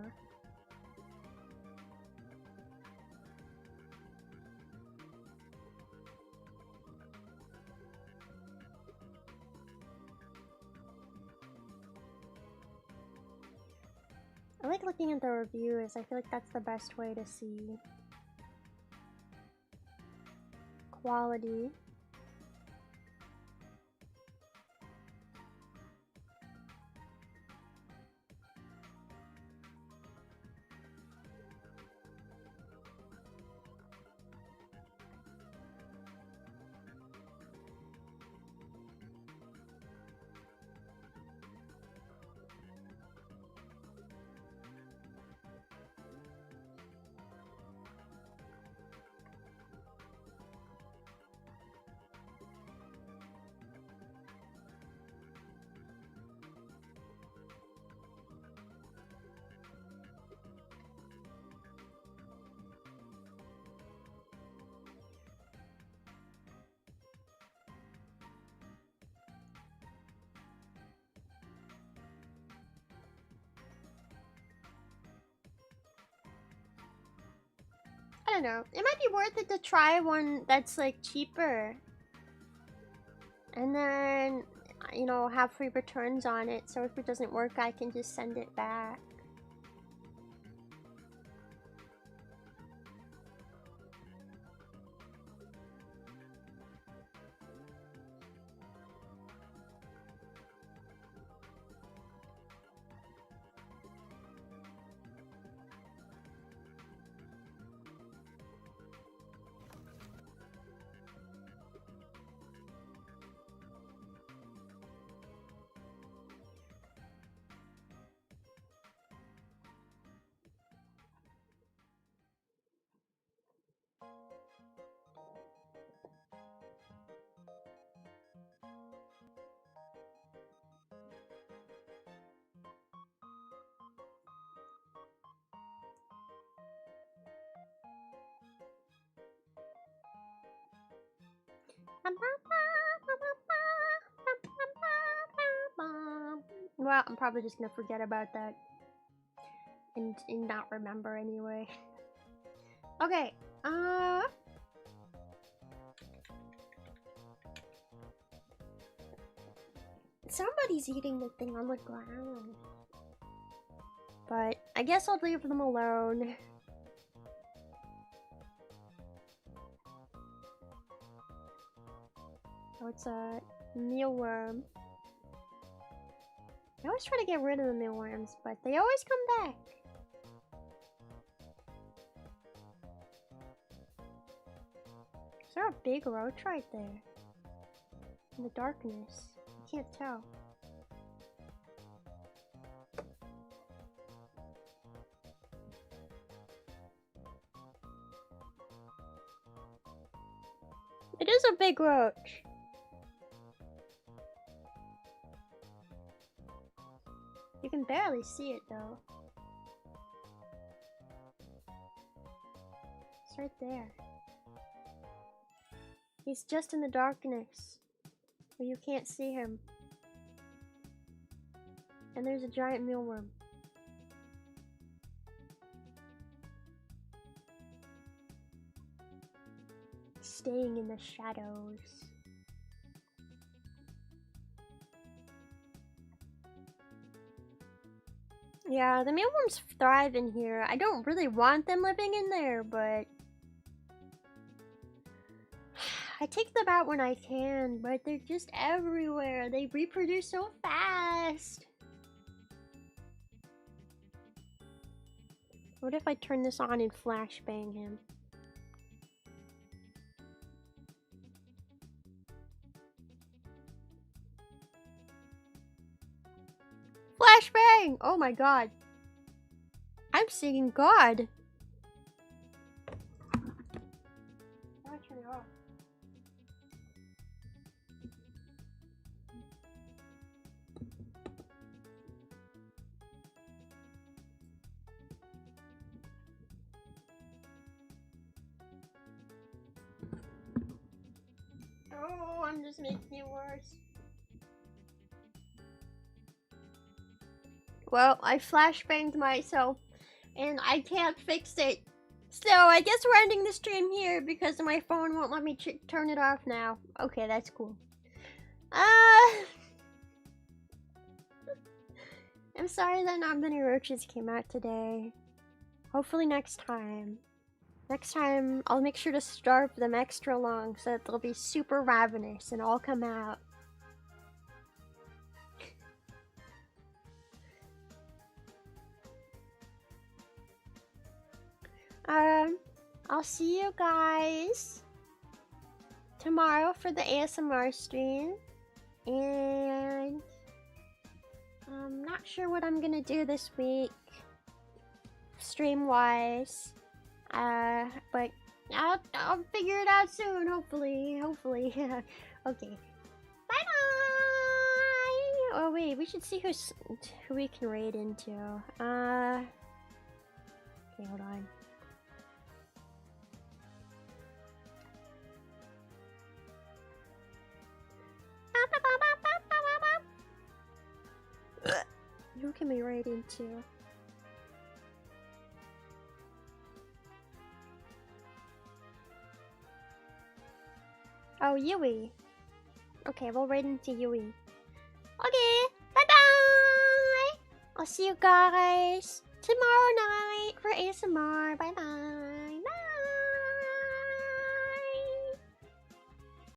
[SPEAKER 1] I like looking at the reviews. I feel like that's the best way to see quality. I don't know. It might be worth it to try one that's like cheaper. And then, you know, have free returns on it. So if it doesn't work, I can just send it back. Well, I'm probably just gonna forget about that and not remember anyway. Okay, somebody's eating the thing on the ground. But I guess I'll leave them alone. Oh, it's a mealworm. I always try to get rid of the mealworms, but they always come back. Is there a big roach right there? In the darkness. I can't tell. It is a big roach. You can barely see it though. It's right there. He's just in the darkness, where you can't see him. And there's a giant mealworm. Staying in the shadows. Yeah, the mealworms thrive in here. I don't really want them living in there, but I take them out when I can, but they're just everywhere. They reproduce so fast. What if I turn this on and flashbang him? Flashbang! Oh my god. I'm singing God. How do I turn it off? Oh, I'm just making it worse. Well, I flashbanged myself, and I can't fix it. So, I guess we're ending the stream here because my phone won't let me turn it off now. Okay, that's cool. I'm sorry that not many roaches came out today. Hopefully next time. Next time, I'll make sure to starve them extra long so that they'll be super ravenous and all come out. I'll see you guys tomorrow for the ASMR stream. And I'm not sure what I'm gonna do this week, stream-wise. But I'll figure it out soon, hopefully. Okay. Bye-bye! Oh wait, we should see who we can raid into. Okay, hold on. Who can we raid into? Oh, Yui. Okay, we'll raid into Yui. Okay, bye-bye! I'll see you guys tomorrow night for ASMR. Bye-bye.